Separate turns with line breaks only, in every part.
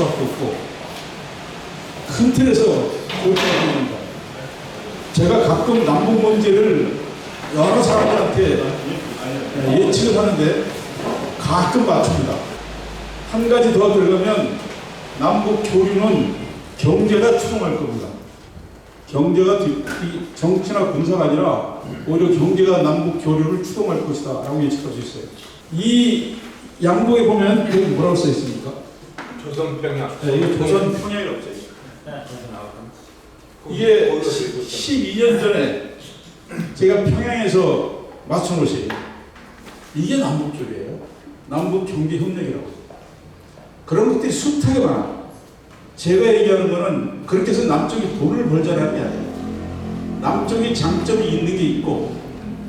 수밖에 없고 큰 틀에서 그렇게 합니다. 제가 가끔 남북 문제를 여러 사람들한테 예측을 하는데 가끔 맞춥니다. 한 가지 더 들어가면 남북 교류는 경제가 추동할 겁니다. 경제가 정치나 군사가 아니라 오히려 경제가 남북 교류를 추동할 것이다 라고 예측할 수 있어요. 이 양복에 보면 여기 뭐라고 써 있습니까?
조선평양.
네, 이게 조선평양이라고 써 있어요. 이게 12년 전에 제가 평양에서 맞춘 것이에요. 이게 남북교류예요. 남북경제협력이라고. 그런 것들이 숱하게 많아. 제가 얘기하는 거는 그렇게 해서 남쪽이 돈을 벌자라는 게 아니에요. 남쪽이 장점이 있는 게 있고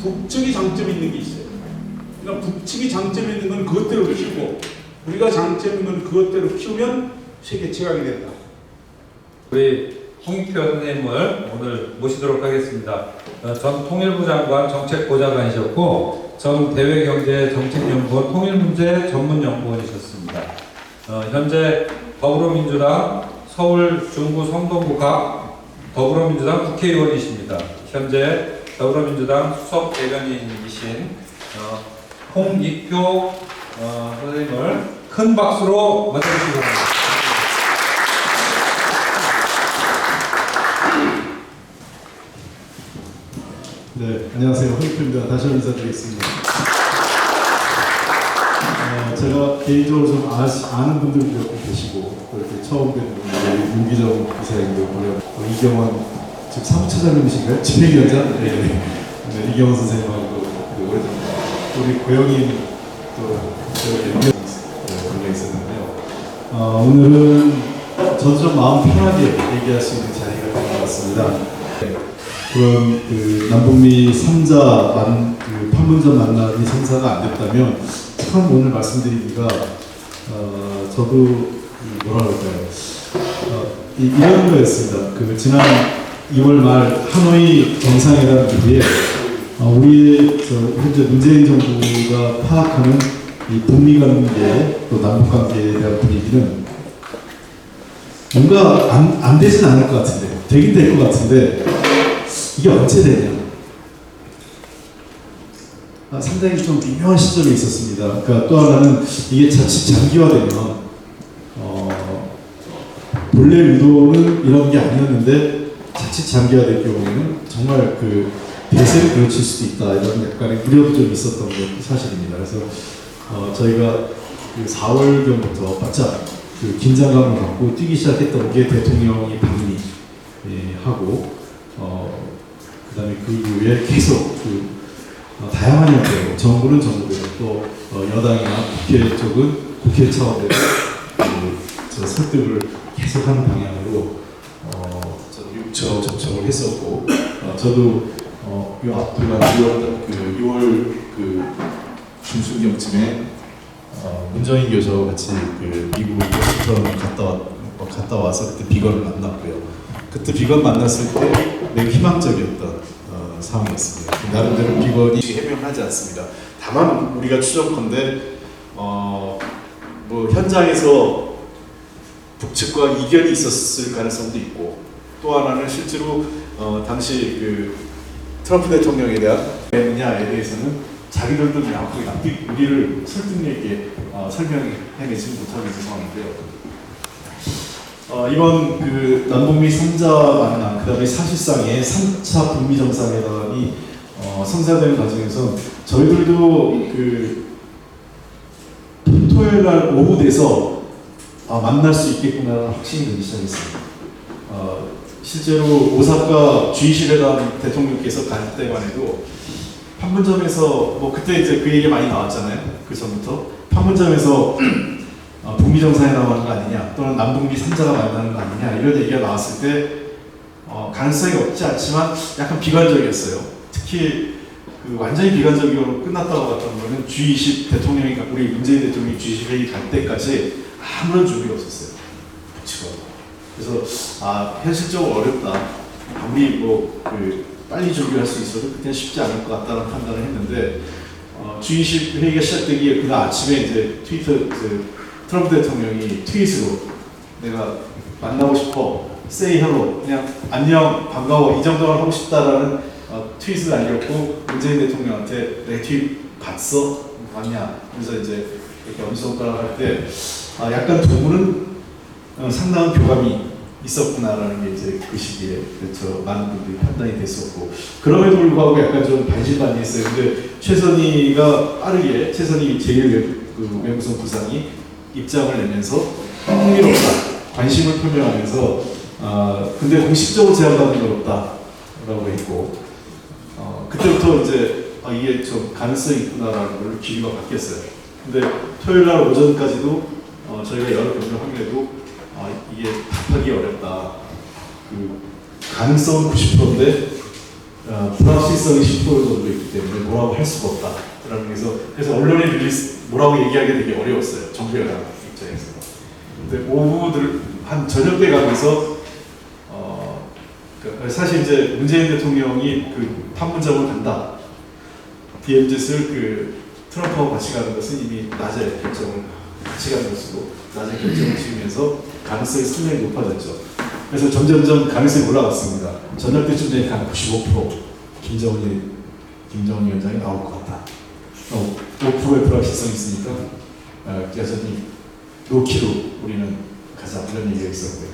북쪽이 장점이 있는 게 있어요. 그러니까 북측이 장점이 있는 건 그것대로 키우고 우리가 장점이 있는 건 그것대로 키우면 세계 최강이 된다.
우리 홍익표 선생님을 오늘 모시도록 하겠습니다. 전 통일부 장관 정책보좌관이셨고 전 대외경제정책연구원 통일문제 전문연구원이셨습니다. 현재 더불어민주당 서울 중구 성동구갑 더불어민주당 국회의원이십니다. 현재 더불어민주당 수석 대변인이신 홍익표 선생님을 큰 박수로 맞아주시기 바랍니다.
네, 안녕하세요. 홍익표입니다. 다시 한번 인사드리겠습니다. 제가 개인적으로 좀 아는 분들도 몇 분 계시고 그렇게 처음 뵙는 분들 윤기정 이사님도 보면 이경원 지금 사무처장님이신가요? 진행위원장? 네. 이경원 선생님하고 오래전 우리 고영인 또 분이 있었는데요. 오늘은 저도 좀 마음 편하게 얘기할 수 있는 자리가 된 것 같습니다. 그런 그 남북미 3자 판문점 만남이 성사가 안 됐다면 참 오늘 말씀드리기가 저도 뭐라 그럴까요? 이런 거였습니다. 그 지난 2월 말 하노이 정상회담 이후에 우리 현재 문재인 정부가 파악하는 이 북미 관계 또 남북 관계에 대한 분위기는 뭔가 안 되진 않을 것 같은데 되긴 될 것 같은데 이게 언제 되냐? 상당히 좀 미묘한 시점이 있었습니다. 그러니까 또 하나는 이게 자칫 장기화되면 본래 의도는 이런 게 아니었는데 자칫 장기화될 경우에는 정말 그 대세를 그르칠 수도 있다 이런 약간의 우려도 좀 있었던 게 사실입니다. 그래서 저희가 그 4월경부터 바짝 그 긴장감을 갖고 뛰기 시작했던 게 대통령이 방미하고 그다음에 그 이후에 계속 다양한 형태로 정부는 정부대로 또 여당이나 국회 쪽은 국회 차원대로 저 설득을 계속하는 방향으로 저도 6차 접촉을 했었고 저도 이 앞두고 6월 그 중순경쯤에 문정인 교授같이 그 미국 워싱턴 갔다 와서 그때 비건을 만났고요. 그때 비건 만났을 때 매우 희망적이었던 상황이었습니다. 나름대로 비건이 해명하지 않습니다. 다만 우리가 추정컨대 뭐 현장에서 북측과 이견이 있었을 가능성도 있고 또 하나는 실제로 당시 그 트럼프 대통령에 대한 왜냐에 대해서는 자기들도 명확하게 우리를 설득력 있게 설명해내지 못하고 있는 상황인데요. 이번 그 남북미 3자 만남, 그 다음에 사실상의 3차 북미 정상회담이 성사되는 과정에서 저희들도 그 토요일 날 오후 돼서 만날 수 있겠구나 확신이 들기 시작했습니다. 실제로 오사카 G20 회담 대통령께서 갈 때만 해도 판문점에서 뭐 그때 이제 그 얘기 많이 나왔잖아요. 그 전부터 판문점에서 북미 정상회담 하는 거 아니냐 또는 남북미 3자가 만나는 거 아니냐 이런 얘기가 나왔을 때 가능성이 없지 않지만 약간 비관적이었어요. 특히 그 완전히 비관적으로 끝났다고 봤던 거는 G20 대통령이 우리 문재인 대통령이 G20 회의 갈 때까지 아무런 준비가 없었어요. 그래서 현실적으로 어렵다. 아무리 뭐 빨리 준비할 수 있어도 그때는 쉽지 않을 것 같다는 판단을 했는데 G20 회의가 시작되기에 그날 아침에 이제 트럼프 대통령이 트윗으로 내가 만나고 싶어, say hello, 그냥 안녕, 반가워 이 정도만 하고 싶다라는 트윗을 남겼고 문재인 대통령한테 내 트윗 봤어? 봤냐? 그래서 이제 이렇게 엄지손가락 할 때 약간 두 분은 상당한 교감이 있었구나라는 게 이제 그 시기에 그렇죠. 많은 분들이 판단이 됐었고 그럼에도 불구하고 약간 좀 반신반의했어요. 근데 최선희가 빠르게 최선희 제1외무성 부상이 입장을 내면서 흥미롭다, 관심을 표명하면서 근데 공식적으로 제안받은 건 없다라고 했고 그때부터 이제 이게 좀 가능성이 있구나라는 걸 기류가 바뀌었어요. 근데 토요일 날 오전까지도 저희가 여러 경우를 확인해도 이게 답하기 어렵다. 그 가능성은 90%인데 불확실성이 10% 정도 있기 때문에 뭐라고 할 수가 없다. 그래서 언론에 뭐라고 얘기하기 되게 어려웠어요. 정부 여당 입장에서. 근데 오후들 한 저녁 때 가면서 사실 이제 문재인 대통령이 그 판문점을 간다. DMZ를 그 트럼프하고 같이 가는 것은 이미 낮에 결정을 같이 가는 것으로 낮에 결정을 지으면서 가능성이 상당히 높아졌죠. 그래서 점점점 가능성이 올라갔습니다. 저녁 때쯤 되니까 한 95% 김정은 위원장이 나올 것 같다. 5%의 불확실성이 있으니까 여전히 노키로 우리는 가자 이런 얘기가 있었는데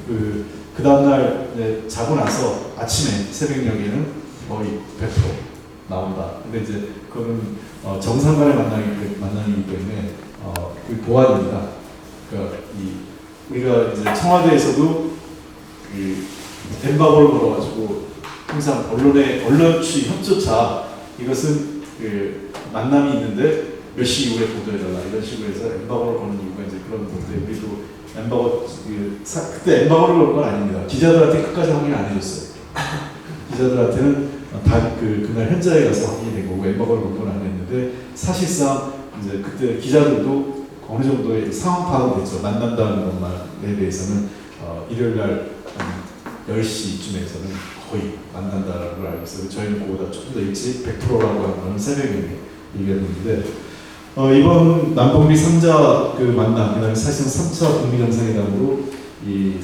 그 다음날 자고 나서 아침에 새벽녘에는 거의 100% 나온다. 근데 이제 그거는 정상 간의 만남이기 때문에 그 보완입니다. 그러니까 우리가 이제 청와대에서도 그 엠바고를 걸어가지고 항상 언론 취 협조차 이것은 그 만남이 있는데 몇 시 이후에 보도해달라 이런 식으로 해서 엠바고를 거는 이유가 이제 그런 건데 우리도 엠바고 그때 엠바고를 거는 건 아닙니다. 기자들한테 끝까지 확인 안 해줬어요. 기자들한테는 다 그날 현장에 가서 확인이 된 거고 엠바고를 거는 안 했는데 사실상 이제 그때 기자들도 어느 정도의 상황 파악이 됐죠. 만난다는 것만에 대해서는 일요일 날 10시쯤에서는 거의 만난다는 걸 알고 있어요. 저희는 그보다 조금 더 일찍 100%라고 하는 건 새벽에 얘기했는데 이번 남북미 3자 그 만남, 그다음에 사실상 3차 북미 정상회담으로 이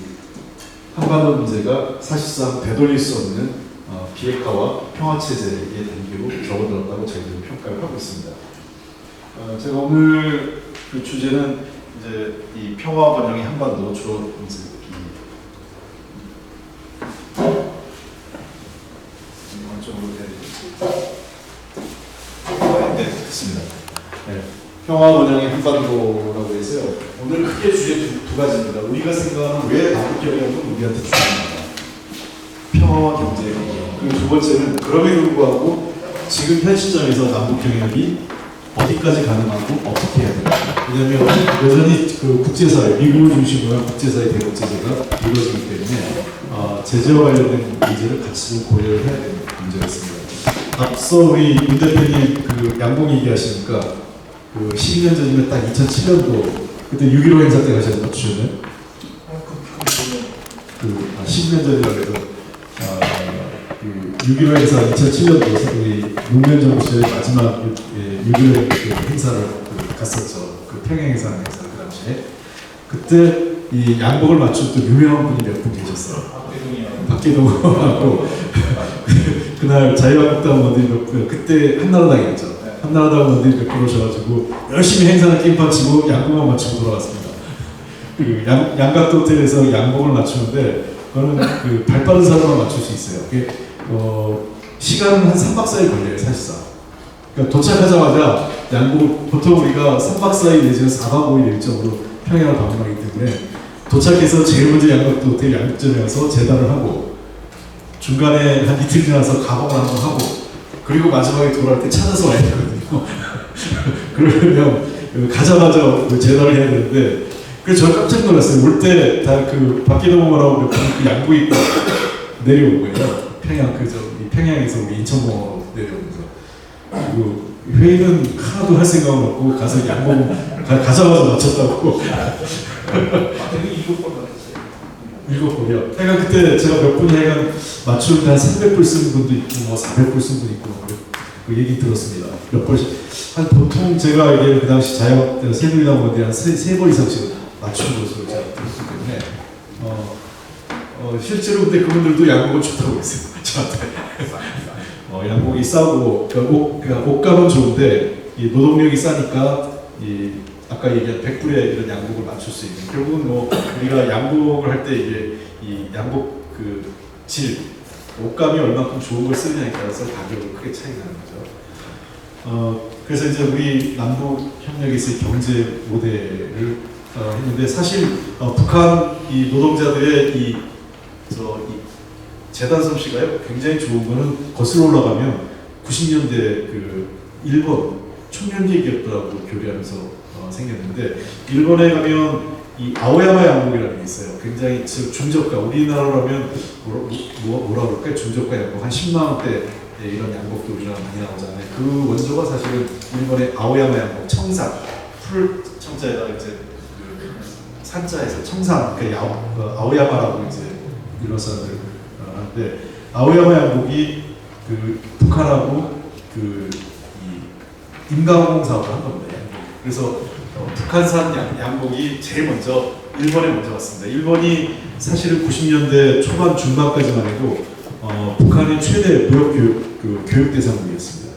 한반도 문제가 사실상 되돌릴 수 없는 비핵화와 평화 체제의 단계로 접어들었다고 저희들은 평가를 하고 있습니다. 제가 오늘 그 주제는 이제 이 평화 번영의 한반도 주로 이제 네, 됐습니다. 네, 평화 번영의 한반도라고 해서요. 오늘 크게 주제 두 가지입니다. 우리가 생각하는 왜 남북협력은 우리한테 중요한가? 평화와 경제 협력. 그리고 두 번째는 그럼에도 불구하고 지금 현 시점에서 남북협력이 어디까지 가능하고 어떻게 해야 될까? 왜냐하면 여전히 그 국제사회, 미국을 중심으로 한 국제사회 대북 제재가 이루어지기 때문에 제재와 관련된 문제를 같이 고려를 해야 되는 문제가 있습니다. 앞서 우리 윤 대표님 그 양봉 얘기하시니까 그 12년 전이면 딱 2007년도 그때 6.15 행사 때 가셨나요? 주셨나요? 10년 전이라 그래서 그 6.15 행사 2007년도 우리 노무현 정부 시절 마지막 6.15 행사를 갔었죠. 그 평양 행사 그 당시에 그때 이 양복을 맞춘 또 유명한 분이 몇 분 계셨어요. 박계동하고 그날 자유한국당 의원들이 몇 분, 그때 한나라당이었죠. 한나라당 의원들이 몇 분 오셔가지고 열심히 행사를 낌판 치고 양복만 맞추고 돌아왔습니다. 그 양각도 호텔에서 양복을 맞추는데 그거는 그 발빠른 사람만 맞출 수 있어요. 그게 시간은 한 3박 4일 걸려요, 사실상. 그러니까 도착하자마자 양복, 보통 우리가 3박 4일 내지는 4박 5일 일정으로 평양을 방문하기 때문에 도착해서 제일 먼저 양각도 호텔 양육점에 가서 제단을 하고 중간에 한 이틀 지나서 가봉을 한번 하고 그리고 마지막에 돌아올 때 찾아서 와야 되거든요. 그러면 가자마자 제단을 해야 되는데 그래서 저 깜짝 놀랐어요. 올 때 다 그 박기동 의원하고 그 양복 입고 내려온 거예요. 평양에서 우리 인천공항으로 내려오면서. 그리고 회의는 하나도 할 생각은 없고 가서 양복 가자마자 맞췄다고. 일곱 번이요. 그러니까 그때 제가 몇 분이 하여간 맞추는데 한 300불 쓰는 분도 있고 뭐 400불 쓰는 분도 있고 그 얘기 들었습니다. 몇 번씩. 한 보통 제가 알기에는 그 당시 새누리당 의원들이 한 3번 이상씩 맞춘 것으로 제가 들었기 때문에 실제로 근데 그분들도 양복은 좋다고 했어요. 저한테. 양복이 싸고 그러니까 옷감은 좋은데 이 노동력이 싸니까 이 아까 얘기한 100불에 이런 양복을 맞출 수 있는, 결국은 뭐 우리가 양복을 할 때 이게 이 양복 그 질, 옷감이 얼마큼 좋은 걸 쓰느냐에 따라서 가격이 크게 차이 나는 거죠. 그래서 이제 우리 남북 협력에서의 경제 모델을 했는데, 사실 북한 이 노동자들의 이 재단 솜씨가요 굉장히 좋은 거는 거슬러 올라가면 90년대 그 일본 청년기 기업들하고 교류하면서 생겼는데, 일본에 가면 이 아오야마 양복이라는 게 있어요. 굉장히 중저가, 우리나라로 하면 뭐라 그럴까요? 중저가 양복 한 10만 원대 이런 양복도 우리나라 많이 나오잖아요. 그 원조가 사실은 일본의 아오야마 양복, 청산, 풀 청자에다가 이제 그 산자에서 청산, 그 아오야마라고 이제 일본 사람들 하는데, 아오야마 양복이 그 북한하고 그 임강공 사업을 한 겁니다. 그래서 북한산 양복이 제일 먼저 일본에 먼저 왔습니다. 일본이 사실은 90년대 초반 중반까지만 해도 북한의 최대 무역 교육 대상국이었습니다.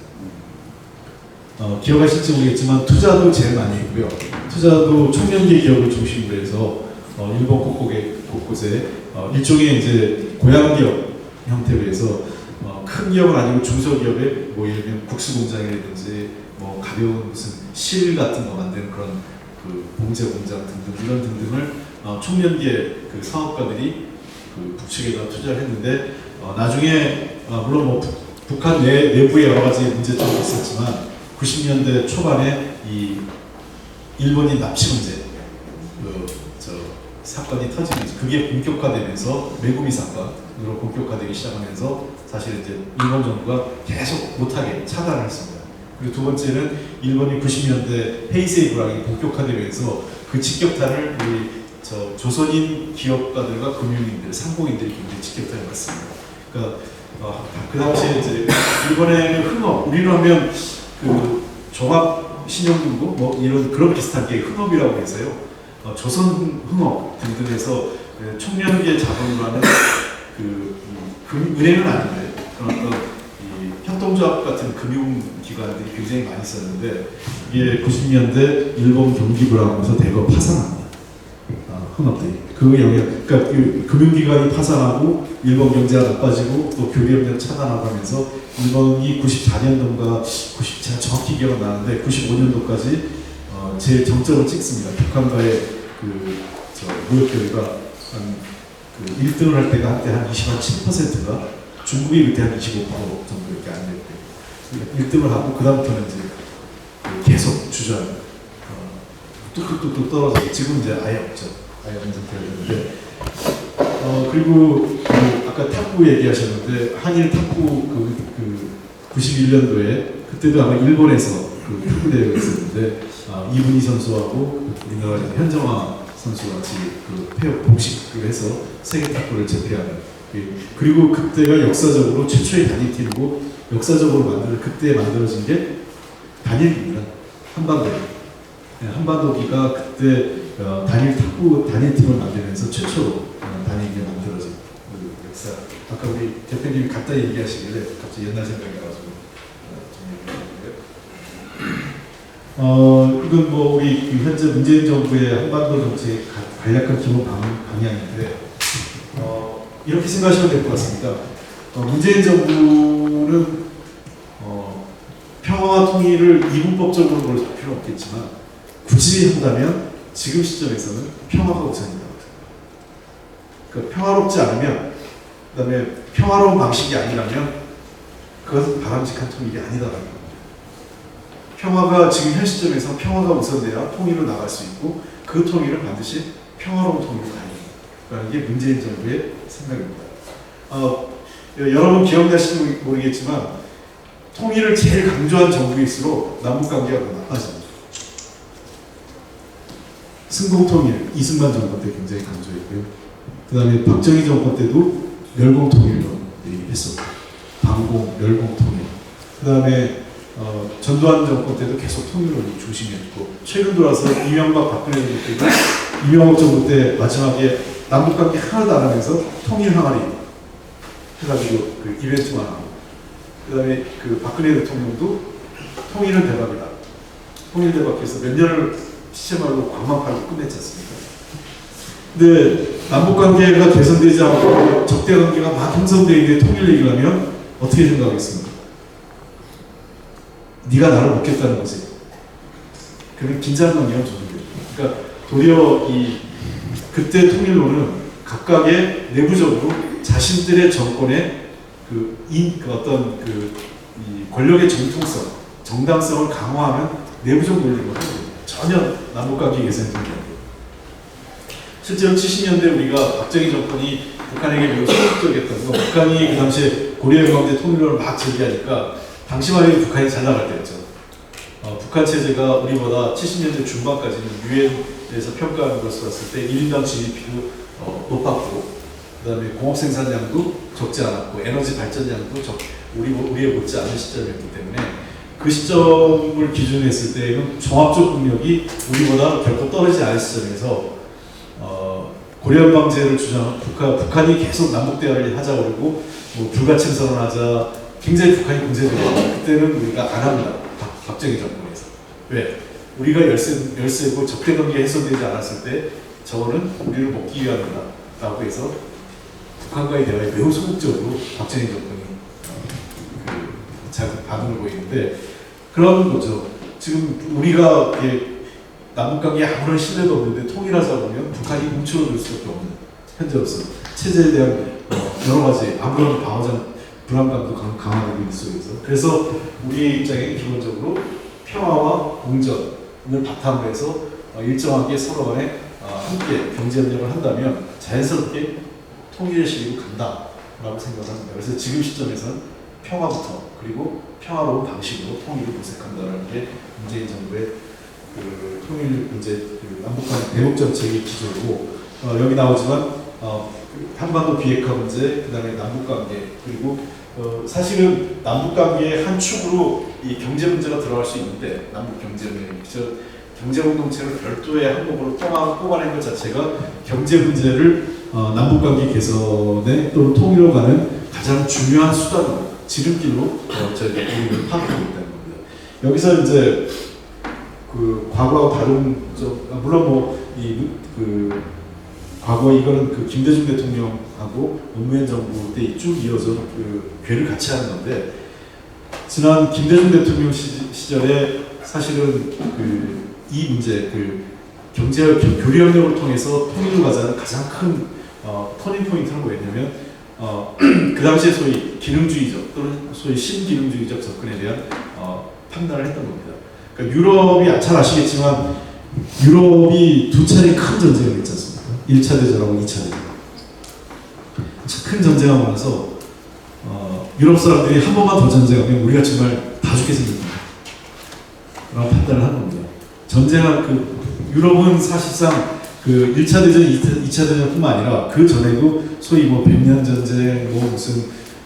기억하실지 모르겠지만 투자도 제일 많이 했고요. 투자도 청년기 기업을 중심으로 해서 일본 곳곳에 일종의 이제 고향 기업 형태로 해서 큰 기업은 아니고 중소기업에 뭐 예를 들면 국수 공장이라든지 뭐 가벼운 무슨 실 같은 거 만드는 그런 그 봉제 공장 등등 이런 등등을 청년기의 그 사업가들이 그 북측에다 투자를 했는데, 나중에 물론 뭐 북한 내부에 여러 가지 문제점이 있었지만 90년대 초반에 이 일본인 납치 문제 사건이 터지면서 그게 본격화되면서 메구미 사건으로 본격화되기 시작하면서 사실 이제 일본 정부가 계속 못하게 차단을 했습니다. 그리고 두 번째는 일본이 90년대 헤이세이 불황이 본격화되면서 그 직격탄을 우리 조선인 기업가들과 금융인들, 상공인들이 굉장히 직격탄을 받습니다. 그러니까 그 당시에 이제 일본에는 흥업, 우리로 하면 그 종합 신용금고 뭐 이런 그런 비슷한 게 흥업이라고 해서요. 조선 흥업 등등해서 청년기의 자본으로 하는 은행은 아닌데 협동조합 같은 금융기관들이 굉장히 많이 있었는데, 이게 90년대 일본 경기 불황하면서 대거 파산합니다. 흥업들이 그 영향, 그러니까 그 금융기관이 파산하고 일본 경제가 나빠지고 또 교류협력 차단하고 하면서 일본이 94년도인가 제가 정확히 기억은 나는데 95년도까지 제일 정점을 찍습니다. 북한과의 무역 교류가 한 1등을 할 때가 한때 한 27%가 중국이 그때 한 25% 정도 이렇게 안 됐고요. 1등을 하고 그 다음부터는 이제 계속 주저하는 뚝뚝뚝뚝 떨어지고 지금 이제 아예 없죠. 아예 없는 상태가 됐는데, 그리고 아까 탁구 얘기하셨는데 한일 탁구 91년도에 그때도 아마 일본에서 탁구 대회가 있었는데 이분희 선수하고 우리나라 현정화 선수와 같이 페어 복식을 해서 세계 탁구를 제패하는, 그리고 그때가 역사적으로 최초의 단일팀이고 역사적으로 그때 만들어진 게 단일기입니다. 한반도기가 그때 단일팀을 만들면서 최초로 단일기가 만들어진 그 역사. 아까 우리 대표님이 간단히 얘기하시길래 갑자기 옛날 생각이 나가지고 이건 뭐 우리 현재 문재인 정부의 한반도 정책 간략한 기본 방향인데, 이렇게 생각하시면 될 것 같습니다. 문재인 정부는 평화와 통일을 이분법적으로 볼 필요는 없겠지만 굳이 한다면 지금 시점에서는 평화가 우선이다. 그러니까 평화롭지 않으면, 그다음에 평화로운 방식이 아니라면 그것은 바람직한 통일이 아니다라는 겁니다. 평화가 지금 현 시점에서 평화가 우선돼야 통일로 나갈 수 있고, 그 통일은 반드시 평화로운 통일로 가는 게 문재인 정부의 생각입니다. 여러분 기억나실지 모르겠지만 통일을 제일 강조한 정부일수록 남북관계가 더 나빠집니다. 승공통일, 이승만 정권 때 굉장히 강조했고요. 그 다음에 박정희 정권 때도 멸공통일로 얘기했었고, 방공, 멸공통일. 그 다음에 전두환 정권 때도 계속 통일을 중심이었고, 최근 들어와서 이명박 박근혜 정권 때도 이명박 정부 때 마지막에 남북관계 하나도 안 하면서 통일 항아리 해가지고 그 이벤트만 하고, 그 다음에 그 박근혜 대통령도 통일은 대박이다. 통일 대박해서 몇 년을 시체말로 광만 팔고 끝냈지 않습니까? 근데 남북관계가 개선되지 않고 적대관계가 막 형성되어 있는데 통일 얘기를 하면 어떻게 생각하겠습니까? 네가 나를 먹겠다는 거지. 그런 긴장감이랑 좋은 거예요. 그러니까 도리어 그때 통일로는 각각의 내부적으로 자신들의 정권의 그 어떤 이 권력의 정통성, 정당성을 강화하는 내부적 논리로 전혀 남북관계 개선이 되는 거예요. 실제로 70년대 우리가 박정희 정권이 북한에게 매우 소극적이었던 건, 북한이 그 당시에 고려해방제 통일론을 막 제기하니까 당시만 해도 북한이 잘 나갈 때였죠. 북한 체제가 우리보다 70년대 중반까지는 유엔에서 평가하는 것을 봤을 때 1인당 GDP도 높았고, 그 다음에 공업 생산량도 적지 않았고, 에너지 발전량도 우리에 못지 않은 시점이었기 때문에 그 시점을 기준으로 했을 때는 종합적 국력이 우리보다 결코 떨어지지 않은 시점에서 고려해방제를 주장한 북한이 계속 남북 대화를 하자고 그러고 뭐 불가침 선언하자, 굉장히 북한이 공세적이었고, 그때는 우리가 안 합니다. 박정희 정권에서. 왜? 우리가 열세고 적대관계 해소되지 않았을 때 저거는 우리를 먹기 위한 거다라고 해서 북한과의 대화에 매우 소극적으로 박정희 정권이 반응을 보이는데, 그런 거죠. 지금 우리가 남북관계에 아무런 신뢰도 없는데 통일하자 보면 북한이 움츠러들 수밖에 없는 현재로서 체제에 대한 여러 가지 아무런 방어적 불안감도 강화되고 있는 속에서, 그래서 우리의 입장에 기본적으로 평화와 공전을 바탕으로 해서 일정하게 서로 간에 함께 경제협력을 한다면 자연스럽게 통일의 시기로 간다라고 생각합니다. 그래서 지금 시점에서는 평화부터, 그리고 평화로운 방식으로 통일을 모색한다는 게 문재인 정부의 그 통일 문제, 남북한 대북 정책의 기조고, 여기 나오지만 한반도 비핵화 문제, 그다음에 남북 관계, 그리고 사실은 남북 관계의 한 축으로 이 경제 문제가 들어갈 수 있는데, 남북 경제 공동체를 별도의 항목으로 뽑아낸 것 자체가 경제 문제를 남북 관계 개선에 또는 통일로 가는 가장 중요한 수단으로, 지름길로 저희가 우리를 파악하고 있다는 겁니다. 여기서 이제 그 과거하고 다른 물론 과거 이거는 그 김대중 대통령하고 노무현 정부 때 쭉 이어서 그 괴를 같이 하는 건데, 지난 김대중 대통령 시절에 사실은 이 문제 경제 교류협력을 통해서 통일로 가자는 가장 큰 터닝 포인트는 뭐였냐면 그 당시에 소위 기능주의적 또는 소위 신기능주의적 접근에 대한 판단을 했던 겁니다. 그러니까 유럽이 잘 아시겠지만 유럽이 두 차례 큰 전쟁을 했지 않습니까? 1차 대전하고 2차 대전. 큰 전쟁하고 나서 유럽 사람들이 한 번만 더 전쟁하면 우리가 정말 다 죽게 생깁니다. 라고 판단을 하는 겁니다. 전쟁한 유럽은 사실상 1차 대전, 2차 대전뿐만 아니라 그 전에도 소위 뭐 백년 전쟁, 무슨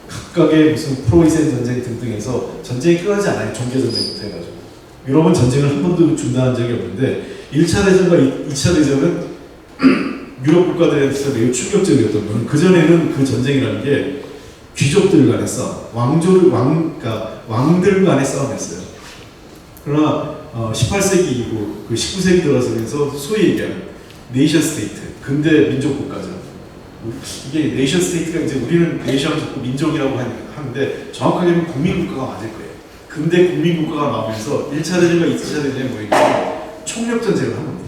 각각의 무슨 프로이센 전쟁 등등해서 전쟁이 끝나지 않아요. 종교 전쟁부터 해가지고. 유럽은 전쟁을 한 번도 중단한 적이 없는데 1차 대전과 2차 대전은 유럽 국가들에서 매우 충격적이었던 거는, 그전에는 그 전쟁이라는 게 귀족들 간의 싸움, 왕들 간의 싸움이었어요. 그러나 18세기 이후 19세기 들어서면서 소위 얘기하는 네이션 스테이트, 근대 민족 국가죠. 이게 네이션 스테이트가 이제 우리는 네이션을 자꾸 민족이라고 하는데 정확하게는 국민 국가가 맞을 거예요. 근대 국민 국가가 나오면서 1차 대전과 2차 대전이 뭐였냐면 총력 전쟁을 한 겁니다.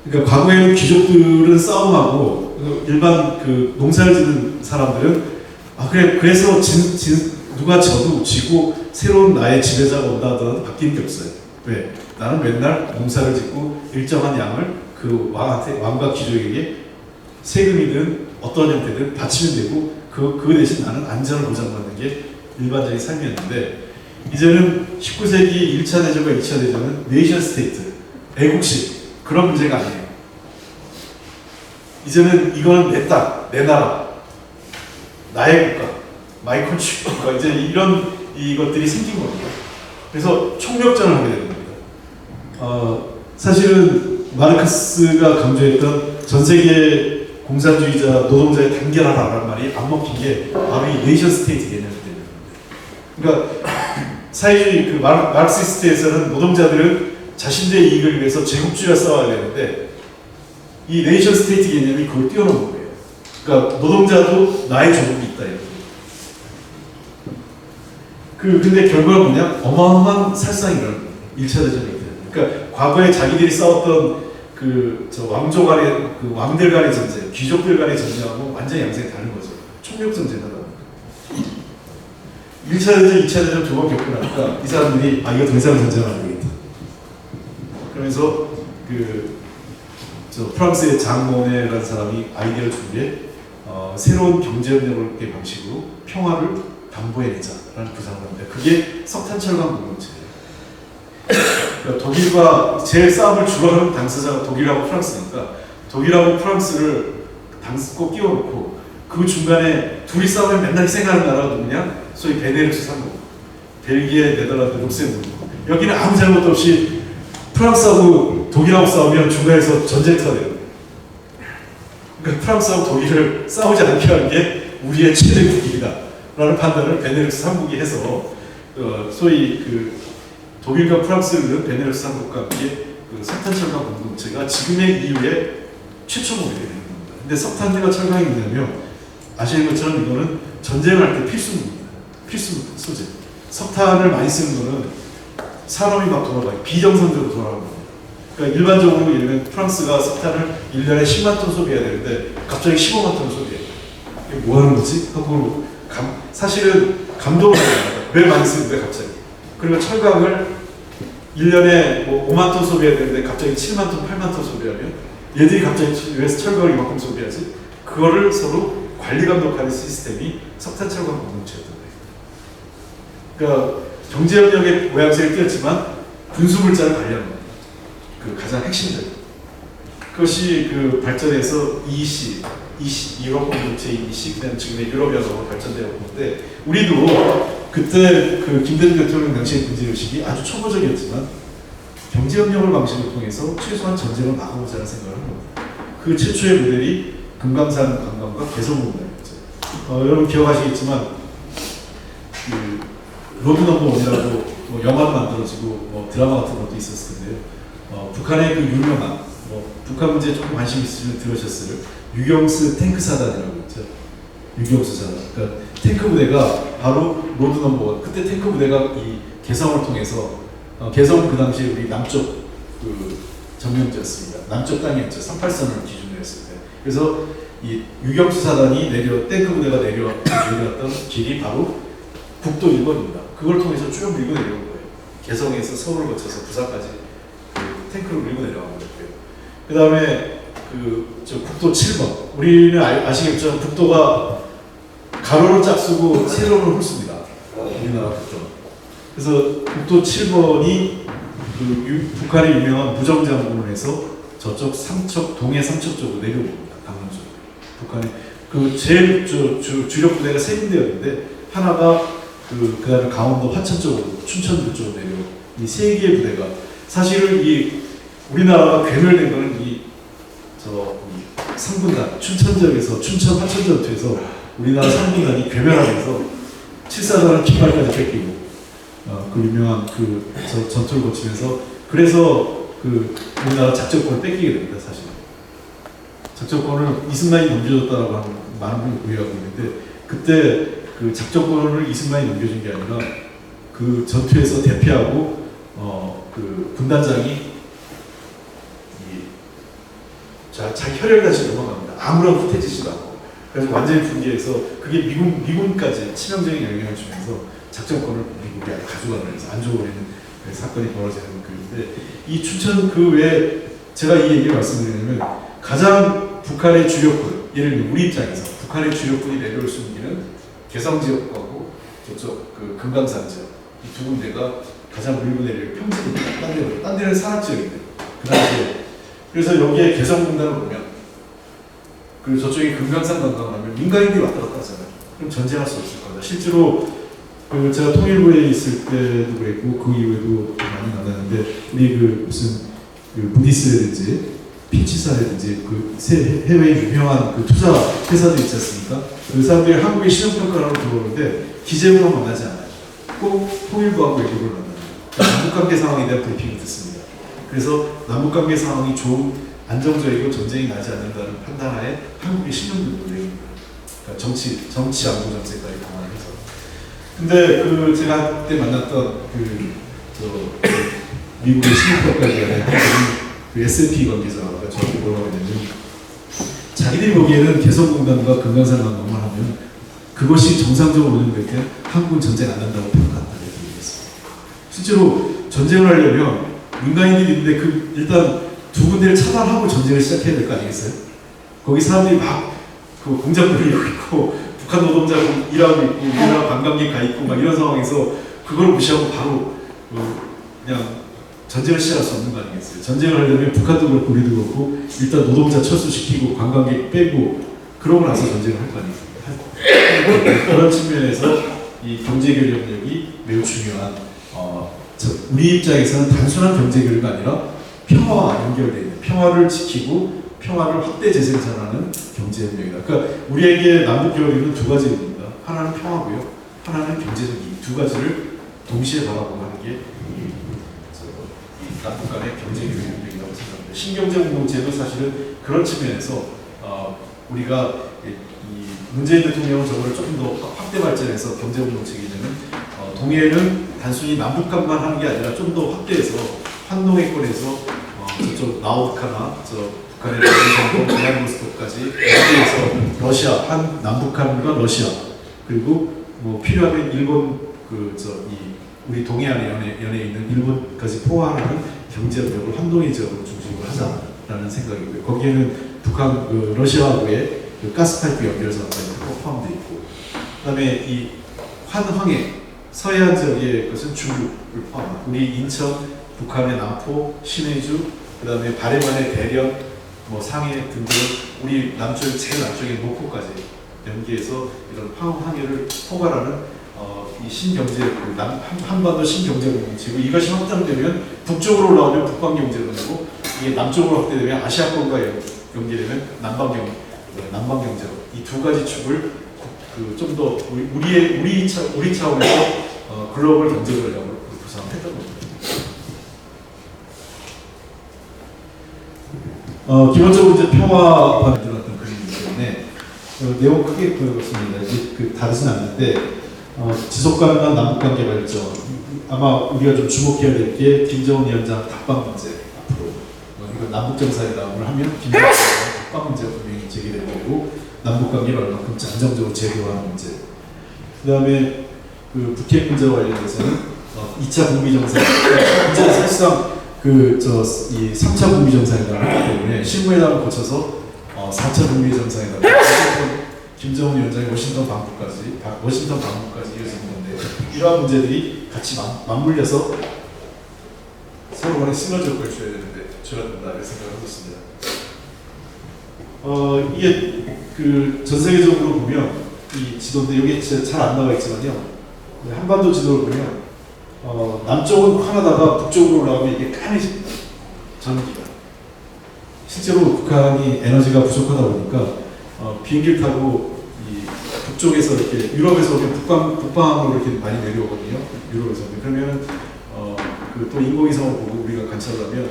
그러니까 과거에는 귀족들은 싸움하고 일반 농사를 짓는 사람들은 그래서 누가 져도 지고 새로운 나의 지배자가 온다 하더라도 바뀌는 게 없어요. 왜? 나는 맨날 농사를 짓고 일정한 양을 그 왕과 귀족에게 세금이든 어떤 형태든 바치면 되고 그 대신 나는 안전을 보장받는 게 일반적인 삶이었는데, 이제는 19세기 1차 대전과 2차 대전은 네이션 스테이트, 애국식 그런 문제가 아니에요. 이제는 이거는 내 땅, 내 나라, 나의 국가, 마이 컨트리 국가, 이제 이런 이것들이 생긴 겁니다. 그래서 총력전을 하게 되는 겁니다. 사실은 마르크스가 강조했던 전 세계 공산주의자 노동자의 단결하라는 말이 안 먹힌 게 바로 이 네이션 스테이트 개념이 되는 겁니다. 그러니까 사회주의 그 마르크시스트에서는 노동자들은 자신들의 이익을 위해서 제국주의와 싸워야 되는데 이 네이션 스테이트 개념이 그걸 뛰어넘은 거예요. 그러니까 노동자도 나의 조국이 있다 이렇게. 근데 결과는 뭐냐? 어마어마한 살상이 일어나는 거예요. 1차 대전이 있어요. 그러니까 과거에 자기들이 싸웠던 저 왕조 간의 왕들 간의 전쟁, 귀족들 간의 전쟁하고 완전히 양상이 다른 거죠. 총력 전쟁하다. 1차 대전, 2차 대전 두 번 겪고 나니까 이 사람들이 이거 더 이상 전쟁을 안 되겠다. 그러면서 프랑스의 장 모네라는 사람이 아이디어를 준비해 새로운 경제협력의 방식으로 평화를 담보해내자라는 구상을 합니다. 그게 석탄철강 공동체예요. 그러니까 독일과 제일 싸움을 주로 하는 당사자가 독일하고 프랑스니까 독일하고 프랑스를 꼭 끼워놓고 그 중간에 둘이 싸우면 맨날 희생하는 나라가 누구냐? 소위 베네룩스 3국, 벨기에, 네덜란드, 룩셈부르크. 여기는 아무 잘못 없이 프랑스하고 독일하고 싸우면 중간에서 전쟁터가 돼요. 그러니까 프랑스하고 독일을 싸우지 않게 하는 게 우리의 최대 국익이다 라는 판단을 베네룩스 3국이 해서 소위 독일과 프랑스를 베네룩스 3국과 함께 석탄철강 공동체가 지금의 이후에 최초 모델이 되는 겁니다. 근데 석탄과 철강이 뭐냐면 아시는 것처럼 이거는 전쟁할 때 필수입니다. 필수 소재. 석탄을 많이 쓰는 거는 산업이 막 돌아가요. 비정상적으로 돌아가는 겁니다. 그러니까 일반적으로 예를 들면 프랑스가 석탄을 1년에 10만 톤 소비해야 되는데 갑자기 15만 톤 소비해요. 이게 뭐 하는 거지? 하고 사실은 감동을 받아요. 왜 많이 쓰는데 갑자기. 그리고 철강을 1년에 5만 톤 소비해야 되는데 갑자기 7만 톤, 8만 톤 소비하면 얘들이 갑자기 왜 철강을 이만큼 소비하지? 그거를 서로 관리 감독하는 시스템이 석탄철강 공동체였던 거예요. 그러니까 경제협력의 모양새를 띄었지만 군수물자를 관리하는 거예요. 가장 핵심적. 그것이 발전해서 EC, 유럽 공동체 EC, 그다음 지금의 유럽연합으로 발전되어 오는데 우리도 그때 김대중 대통령 당시의 군제의식이 아주 초보적이었지만 경제협력을 방식을 통해서 최소한 전쟁을 막아보자는 생각을 한 겁니다. 그 최초의 모델이 금강산 관광과 개성공단이었죠. 여러분 기억하시겠지만 로드 넘버 원이라고 영화도 만들어지고 드라마 같은 것도 있었을 텐데요. 북한의 유명한 북한 문제에 조금 관심 있으시면 들으셨을 유경수 탱크 사단이라고 있죠. 유경수 사단. 그러니까 탱크 부대가 바로 로드 넘버 원. 그때 탱크 부대가 이 개성을 통해서 개성은 그 당시에 우리 남쪽 점령지였습니다. 남쪽 땅이었죠. 38선을 기준으로 했을 때. 그래서 이 유경수 사단이 탱크 부대가 내려왔던 길이 바로 국도 1번입니다. 그걸 통해서 쭉 밀고 내려온 거예요. 개성에서 서울을 거쳐서 부산까지 탱크를 밀고 내려간 거예요. 그 다음에 국도 7번. 우리는 아시겠죠? 국도가 가로를 짝 쓰고 세로를 훑습니다. 우리나라 국도. 그래서 국도 7번이 북한의 유명한 무정장군을 해서 저쪽 동해 삼척 쪽으로 내려옵니다. 강릉 쪽. 북한의 제일 주력 부대가 세 군데였는데 하나가 그다음에 강원도 화천 쪽으로 춘천 쪽으로 내려 이 세 개의 부대가 사실은 우리나라가 괴멸된 거는 이 3군단 춘천전에서 춘천 화천 전투에서 우리나라 3군단이 괴멸하면서 7사단을 깃발까지 뺏기고 그 유명한 전투를 거치면서 그래서 우리나라 작전권을 뺏기게 됩니다. 사실 작전권을 이승만이 넘겨줬다라고 하는 많은 분이 오해하고 있는데 그때 작전권을 이승만이 넘겨준 게 아니라 전투에서 대피하고 군단장이 자기 혈혈단신 넘어갑니다. 아무런 후퇴지지도 않고. 그래서 완전히 붕괴해서 그게 미군까지 치명적인 영향을 주면서 작전권을 미국이 가져가면서 안 좋아하는 사건이 벌어지는 그런데 이 춘천 외에 제가 이 얘기를 말씀드리냐면 가장 북한의 주력군, 예를 들면 우리 입장에서 북한의 주력군이 내려올 수 있는 길은 개성 지역하고 저쪽 금강산 지역 이 두 군데가 가장 밀고 내릴 평지입니다. 딴 데는 산악 지역인데 그 당시에 그래서 여기에 개성공단을 보면 그리고 저쪽에 금강산 관광을 하면 민간인들이 왔다 갔다 하잖아요. 그럼 전쟁할 수 없을 겁니다. 실제로 제가 통일부에 있을 때도 그랬고 그 이후에도 많이 만났는데 우리 무슨 그 무디스라든지 피치사라든지 그 해외 유명한 그 투자 회사들 있지 않습니까? 그 사람들이 한국에 신용평가를 하러 들어오는데 기재부만 만나지 않아요. 꼭 통일부하고 외교부를 만나요. 남북관계 상황에 대한 브리핑을 듣습니다. 그래서 남북관계 상황이 좋은 안정적이고 전쟁이 나지 않는다는 판단하에 한국의 신용등을 내립니다. 그러니까 정치 안보 정책까지 강화해서. 근데 그 제가 그때 만났던 미국의 신용평가기관의 그 S&P 관계자가 저한테 뭐라고 했냐면 자기들이 보기에는 개성공단과 금강산 항공을 하면 그것이 정상적으로 운영될 때 한국은 전쟁 안 난다고 평가한다 이렇게 얘기했어요. 실제로 전쟁을 하려면 민간인들이 있는데 일단 두 군데를 차단하고 전쟁을 시작해야 될 거 아니겠어요? 거기 사람들이 막 그 공장 돌리고 있고 북한 노동자 일하고 있고 우리나라 관광객 가 있고 막 이런 상황에서 그걸 무시하고 바로 그냥 전쟁을 시작할 수 없는 거 아니겠어요? 전쟁을 하려면 북한도 그렇고 우리도 그렇고 일단 노동자 철수시키고 관광객 빼고 그러고 나서 전쟁을 할 거 아니겠어요? 그런 측면에서 이 경제 결력력이 매우 중요한 우리 입장에서는 단순한 경제 결력이 아니라 평화와 연결되어 있는 평화를 지키고 평화를 확대 재생산하는 경제 협력이다. 그러니까 우리에게 남북 교류는 두 가지입니다. 하나는 평화고요, 하나는 경제적 이익. 두 가지를 동시에 바라보고 하는 게 남북 간의 경제 교류협력이라고 생각합니다. 신경제 공동체도 사실은 그런 측면에서 우리가 이 문재인 대통령은 저거를 조금 더 확대 발전해서 경제 공동체이기 때문에 동해는 단순히 남북 간만 하는 게 아니라 좀 더 확대해서 환동해권에서 저쪽 나우카나 북한의 남부선도 블라디보스토크까지 여기에서 러시아, 남북한과 러시아 그리고 뭐 필요하면 일본 우리 동해안에 연해 있는 일본까지 포함하는 경제협력을 환동의 지역으로 중심으로 하자라는 생각이고요. 거기에는 북한 러시아하고의 가스파이프 연결선까지 포함되어 있고, 그다음에 이 환황해 서해안 지역의 것은 중국을 포함합니다. 우리 인천, 북한의 남포, 신해주, 그다음에 바레만의 대련, 뭐 상해 등등 우리 남쪽 제일 남쪽의 목포까지 연계해서 이런 항해를 포괄하는 이 신경제 한반도 신경제 공동체고, 이것이 확장되면 북쪽으로 올라오면 북방 경제로 되고 이게 남쪽으로 확대되면 아시아권과 연계되면 남방 경제로 이 두 가지 축을 좀 더 우리 차원에서 글로벌 경제 전략으로 구상했던 겁니다. 기본적으로 이제 평화가 들어갔던 그림이기 때문에 내용 크게 보였습니다. 이제 다르진 않는데 지속 가능한 남북 관계 발전, 아마 우리가 좀 주목해야 될 게 김정은 위원장 답방 문제. 앞으로 이거 남북 정상회담을 하면 김정은 위원장 답방 문제가 분명히 제기될 거고, 남북 관계를 얼마큼 안정적으로 재개화하는 문제. 그다음에 그 북핵 문제와 관련해서는 2차 북미 정상회담 문제는 사실상 이 3차 북미 정상회담을 했기 때문에 실무회담을 거쳐서 4차 북미 정상회담 김정은 위원장의 워싱턴 방문까지 이어지는 건데, 이러한 문제들이 같이 맞물려서 서로 간에 시너지 효과를 줘야 되는데 줄어든다 이런 생각을 하고 있습니다. 이게 전 세계적으로 보면 이 지도인데 여기 잘 안 나와 있지만요, 한반도 지도를 보면 남쪽은 카나다가 북쪽으로 올라가면 이게 까매집니다. 전기가. 실제로 북한이 에너지가 부족하다 보니까 비행기를 타고 이 북쪽에서 이렇게 유럽에서 오면 북방으로 이렇게 많이 내려오거든요. 유럽에서. 그러면 또 인공위성을 보고 우리가 관찰을 하면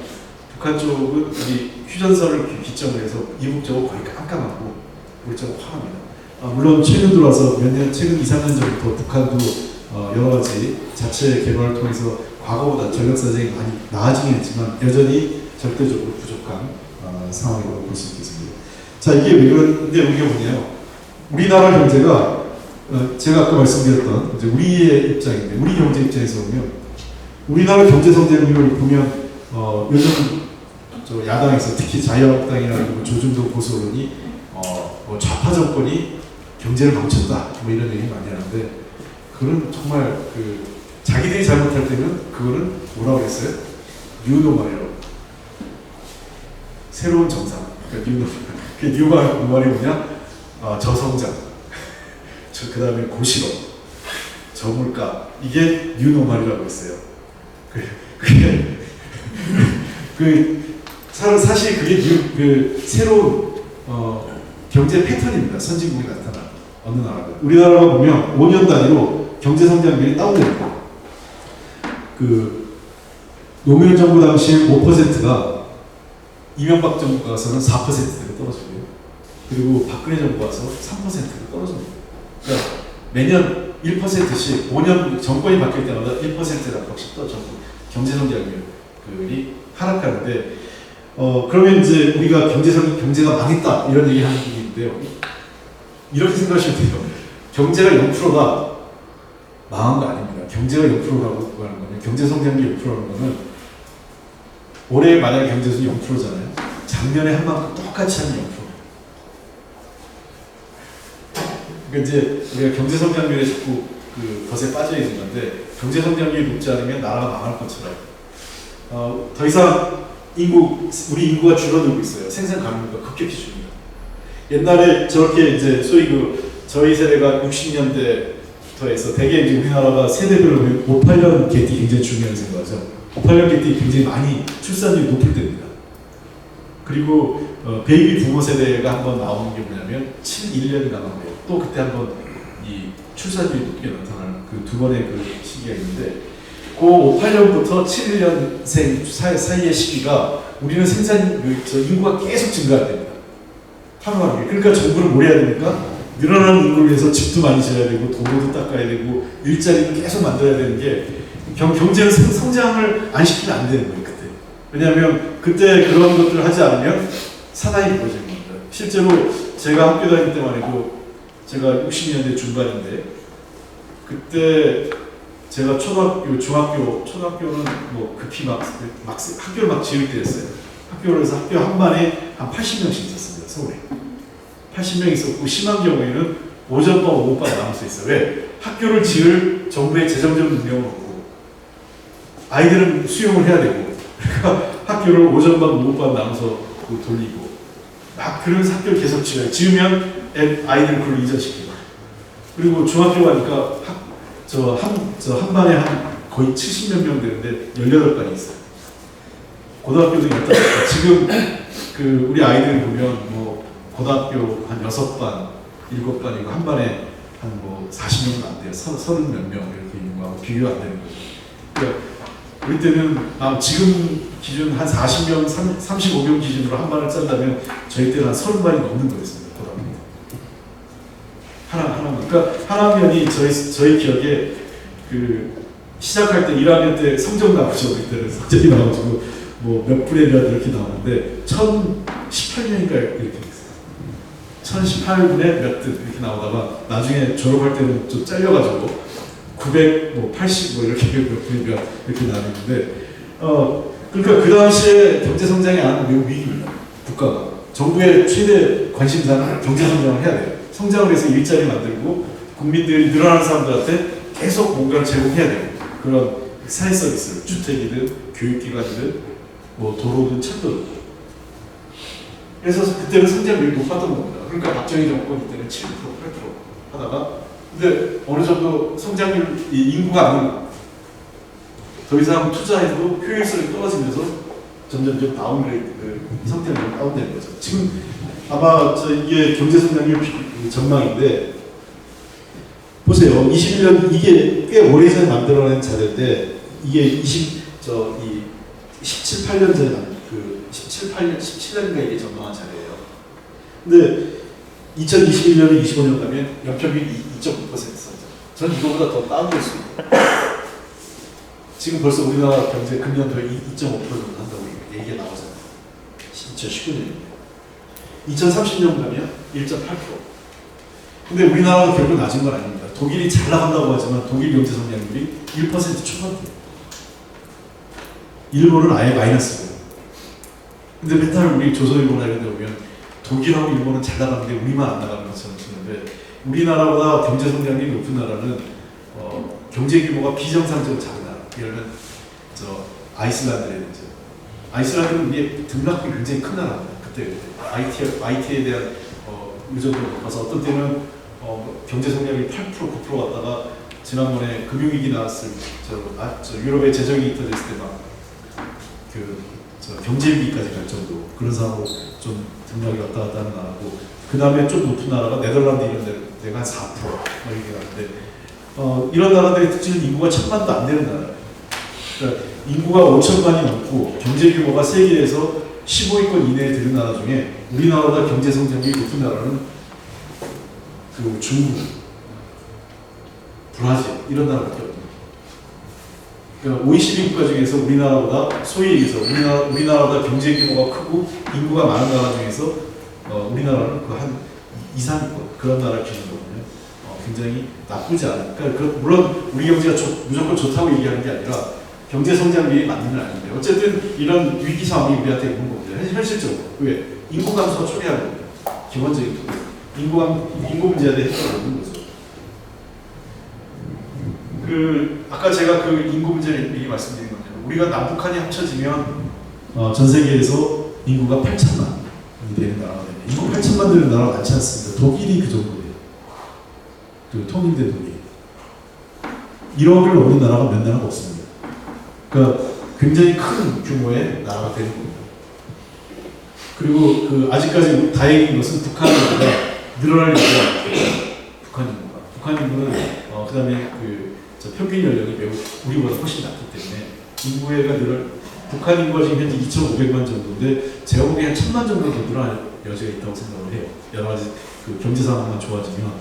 북한 쪽은 우리 휴전선을 기점으로 해서 이북 쪽은 거의 깜깜하고 우리 쪽은 화합니다. 물론 최근 들어와서 최근 2, 3년 전부터 북한도 여러 가지 자체 개발을 통해서 과거보다 전력 사정이 많이 나아지긴 했지만 여전히 절대적으로 부족한 상황이라고 볼 수 있겠습니다. 자, 이게 왜 그런데 우리가 뭐냐요? 우리나라 경제가 제가 아까 말씀드렸던 이제 우리의 입장인데, 우리 경제 입장에서 보면 우리나라 경제 성장률을 보면 요즘 야당에서 특히 자유한국당이나 조중동 보수언론이 뭐 좌파 정권이 경제를 망쳤다 뭐 이런 얘기 많이 하는데, 그건 정말 자기들이 잘못할 때는 그거는 뭐라고 했어요? 뉴노멀이라고. 새로운 정상. 그러니까 뉴노멀. 그 뉴노멀이 뭐냐? 저성장. 그 다음에 고실업. 저물가. 이게 뉴노멀이라고 했어요. 사실 그게 그 새로운 경제 패턴입니다. 선진국에 나타난 어느 나라가. 우리나라가 보면 5년 단위로 경제 성장률이 다운됩니다. 그 노무현 정부 당시 5%가 이명박 정부 가서는 4%로 떨어지고요. 그리고 박근혜 정부 와서 3%로 떨어집니다. 그러니까 매년 1%씩 5년 정권이 바뀔 때마다 1%씩 또 경제 성장률이 하락하는데 그러면 이제 우리가 경제가 망했다 이런 얘기 하는 분인데요. 이렇게 생각하시면 돼요. 경제가 0%가 망한 거 아닙니다. 경제가 0%라고 하는 거는 경제 성장률이 0%라는 거는 올해 만약 경제수준이 0%잖아요. 작년에 한 만큼 똑같이 하면 0%. 그러니까 이제 우리가 경제 성장률에 자꾸 그 것에 빠져 있는 건데 경제 성장률이 높지 않으면 나라가 망할 것처럼 더 이상 우리 인구가 줄어들고 있어요. 생산 가능도가 급격히 줄입니다. 옛날에 저렇게 이제 소위 저희 세대가 60년대부터 해서 대개 이제 우리나라가 세대별로 5-8년 갭이 굉장히 중요하게 생각하죠. 5-8년 갭이 굉장히 많이 출산율이 높을 때입니다. 그리고 베이비 부모 세대가 한번 나오는 게 뭐냐면 7-1년이 나오는데요. 또 그때 한번 이 출산율이 높게 나타나는 그 두 번의 그 시기가 있는데 그 5-8년부터 7-1년생 사이의 시기가 우리는 인구가 계속 증가할 때입니다. 하루하루. 그러니까 정부를 뭘 해야 되니까 늘어나는 인구를 위해서 집도 많이 지어야 되고 도로도 닦아야 되고 일자리도 계속 만들어야 되는 게 경제는 성장을 안 시키면 안 되는 거예요. 그때. 왜냐하면 그때 그런 것들을 하지 않으면 사나이 벌어지는 겁니다. 실제로 제가 학교 다닐 때만 해도 제가 60년대 중반인데 그때 제가 초등학교는 뭐 급히 학교를 막 지을 때였어요. 학교에서 학교 한 반에 한 80명씩 있었습니다. 서울에. 80명 있었고 심한 경우에는 오전반, 오후반 나눌 수 있어요. 왜? 학교를 지을 정부의 재정적 능력은 없고 아이들은 수용을 해야 되고 그러니까 학교를 오전반, 오후반 나눠서 돌리고 막 그러면서 학교를 계속 지어요. 지으면 아이들을 그걸 이전시키고 그리고 중학교 가니까 한 반에 한 거의 70몇 명 되는데 18반이 있어요. 고등학교도 15반. 지금 우리 아이들 보면 뭐 고등학교 한 6반, 7반이고 한 반에 한 뭐 40명도 안 돼요. 30 몇 명 이렇게 있는 거하고 비교가 안 되는 거죠. 그러니까 우리 때는 지금 기준 한 40명, 35명 기준으로 한 반을 짠다면 저희 때는 한 30반이 넘는 거였습니다. 고등학교. 하나만. 그러니까 한 학년이 저희 기억에 시작할 때 1학년 때 성적 나오죠. 그때는 성적이 나와가지고 뭐 몇 분의 몇 이렇게 나오는데 1018명인가 이렇게 됐어요. 1018분의 몇 등 이렇게 나오다가 나중에 졸업할 때는 좀 잘려가지고 980 뭐 이렇게 몇 분의 몇 이렇게 나뉘는데 그러니까 그 당시에 경제 성장이 안 매우 위기입니다. 국가가 정부의 최대 관심사는 경제 성장을 해야 돼요. 성장을 해서 일자리 만들고 국민들이 늘어나는 사람들한테 계속 뭔가를 제공해야 돼요. 그런 사회 서비스를 주택이든 교육기관이든 뭐 도로든 철도든. 그래서 그때는 성장률이 높았던 겁니다. 그러니까 박정희 정권 때는 7%, 8% 하다가 근데 어느 정도 인구가 더 이상 투자해도 효율성이 떨어지면서 점점 다운그레이드 성장률이 다운되는 거죠. 지금 아마 이게 경제 성장률 전망인데 보세요. 21년 이게 꽤 오래전에 만들어낸 자료인데 이게 17-8년 전에 17년인가 이게 전망한 자료예요. 근데 2021년에 25년 가면 연평균 2.9% 성장. 전 이거보다 더 다운될 수 있어요. 지금 벌써 우리나라 경제 금년도에 2.5% 정도 한다고 얘기가 나오잖아요. 2019년입니다. 2030년 가면 1.8%. 근데 우리나라가 결국 낮은 건 아닙니다. 독일이 잘 나간다고 하지만 독일 경제 성장률이 1% 초반대예요. 일본은 아예 마이너스고요. 근데 맨날 우리 조선일보나 이런 데 보면 독일하고 일본은 잘 나가는데 우리만 안 나가는 것처럼 치는데 우리나라보다 경제 성장률이 높은 나라는 경제 규모가 비정상적으로 작은 나라. 예를 들면 아이슬란드라든지. 아이슬란드는 우리의 등락이 굉장히 큰 나라입니다. 그때 IT에 대한 의존도가 높아서 어떤 때는 경제 성장률이 8%, 9% 갔다가 지난번에 금융위기 나왔을 유럽의 재정이 터졌을 때 막 저 경제위기까지 갈 정도 그런 상황으로 좀 등락이 왔다 갔다 하는 나라고 그 다음에 좀 높은 나라가 네덜란드 이런 데가 한 4% 이렇게 가는데 이런 나라들의 특징은 인구가 1000만도 안 되는 나라예요. 그러니까 인구가 5천만이 넘고 경제 규모가 세계에서 15위권 이내에 드는 나라 중에 우리나라보다 경제 성장률이 높은 나라는 그 중국, 브라질 이런 나라밖에 없어요. 그러니까 OECD 국가 중에서 우리나라보다 소위 얘기해서 우리나라보다 경제 규모가 크고 인구가 많은 나라 중에서 우리나라는 그 한 2, 3위권 그런 나라 기준으로는 굉장히 나쁘지 않아요. 그러니까 물론 우리 경제가 무조건 좋다고 얘기하는 게 아니라 경제 성장률이 맞는 건 아닌데 어쨌든 이런 위기 상황이 우리한테 있는 겁니다. 현실적으로 왜 인구 감소가 초래하는 겁니다. 기본적인 인구 문제에 대해 해결을 하는 거죠. 아까 제가 그 인구 문제를 미리 말씀드린 건데 우리가 남북한이 합쳐지면 전 세계에서 인구가 8천만이 되는 나라가 됩니다. 인구 8천만 되는 나라가 많지 않습니다. 독일이 그 정도예요. 그 통일된 독일. 1억을 넘는 나라가 몇 나라가 없습니다. 그러니까 굉장히 큰 규모의 나라가 되는 겁니다. 그리고 아직까지 다행인 것은 북한 인구가 늘어날 여지가 없어요. 북한 인구는 그다음에 평균 연령이 매우 우리보다 훨씬 낮기 때문에 인구가 북한 인구가 지금 현재 2,500만 정도인데 제가 보기엔 한 1,000만 정도 더 늘어날 여지가 있다고 생각을 해요. 여러 가지 경제 상황만 좋아지면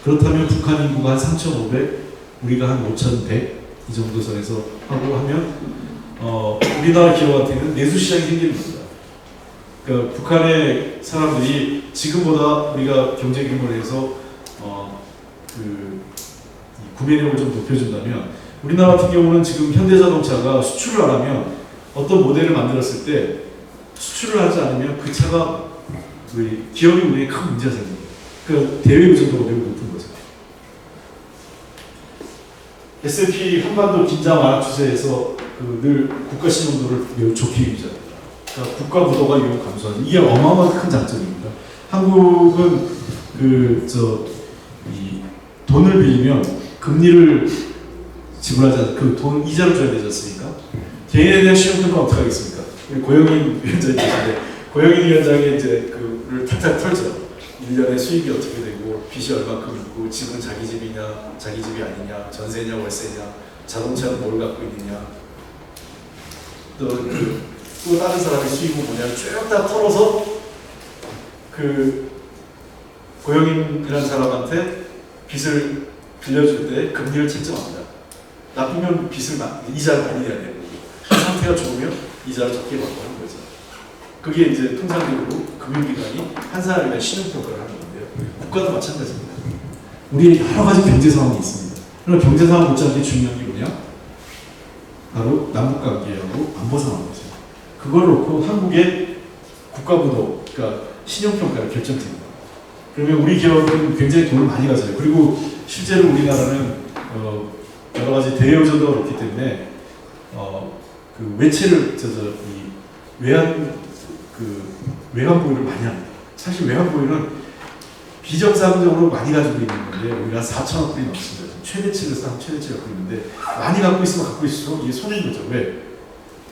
그렇다면 북한 인구가 한 3,500, 우리가 한 5,100 이 정도 선에서 하고 하면 우리나라 기업 같은 경우는 내수 시장이 생기는 겁니다. 그러니까 북한의 사람들이 지금보다 우리가 경제 규모를 해서 구매력을 좀 높여준다면 우리나라 같은 경우는 지금 현대자동차가 수출을 안 하면 어떤 모델을 만들었을 때 수출을 하지 않으면 그 차가 기업이 운영에 큰 문제가 생깁니다. 그러니까 대외 의존도가 매우 높은 거죠. S&P 한반도 긴장 완화 추세에서 늘 국가 신용도를 매우 좋게 유지합니다. 그러니까 국가 부도가 매우 감소하죠. 이게 어마어마한 큰 장점입니다. 한국은 돈을 빌리면 금리를 지불하지 않고 돈 이자를 줘야 되지 않습니까? 개인에 대한 신용등은 어떻게 하겠습니까? 고영인 위원장이 계신데 고영인 위원장이 그를 탁탁 털죠. 1년에 수입이 어떻게 되고 빚이 얼마큼 있고 집은 자기 집이냐 자기 집이 아니냐 전세냐 월세냐 자동차는 뭘 갖고 있느냐 또 다른 사람의 수입은 뭐냐 쭉 다 털어서 고영인이라는 사람한테 빚을 빌려줄 때 금리를 책정합니다. 나쁘면 이자를 많이 내야 되고 상태가 좋으면 이자를 적게 받고 하는 거죠. 그게 이제 통상적으로 금융기관이 한 사람에 대한 신용평가를 하는 건데요. 국가도 마찬가지입니다. 우리 여러 가지 경제 상황이 있습니다. 그럼 경제 상황 못지않게 중요한 게 뭐냐? 바로 남북관계하고 안보 상황이죠. 그걸 놓고 한국의 국가부도, 그러니까 신용평가를 결정됩니다. 그러면 우리 기업은 굉장히 돈을 많이 가져요. 그리고 실제로 우리나라는 여러 가지 대외 의존도가 높기 때문에 외채를 외환 보유를 많이 합니다. 사실 외환 보유는 비정상적으로 많이 가지고 있는 건데 우리가 4천억 불이 넘습니다. 최대치를 갖고 있는데 많이 갖고 있으면 갖고 있을수록 이게 손해인 거죠. 왜?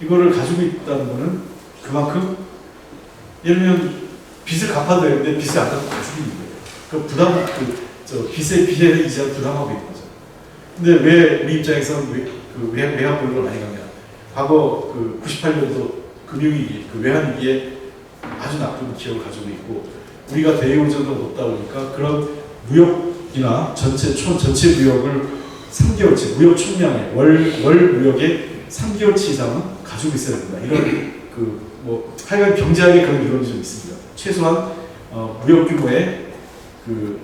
이거를 가지고 있다는 거는 그만큼 예를 들면 빚을 갚아야 되는데 빚을 안 갚고 가지고 있는 거예요. 그 빚에 비해 이자를 부담하고 있는 거죠. 근데 왜 우리 입장에서는 외환 보유를 많이 가냐? 과거 98년도 금융위기, 외환위기에 아주 나쁜 기억을 가지고 있고 우리가 대외 의존도가 높다 보니까 그런 무역이나 전체 무역을 3개월치 무역 총량의 월 무역의 3개월치 이상은 가지고 있어야 된다. 이런 하여간 경제학에 그런 이론이 좀 있습니다. 최소한 무역 규모의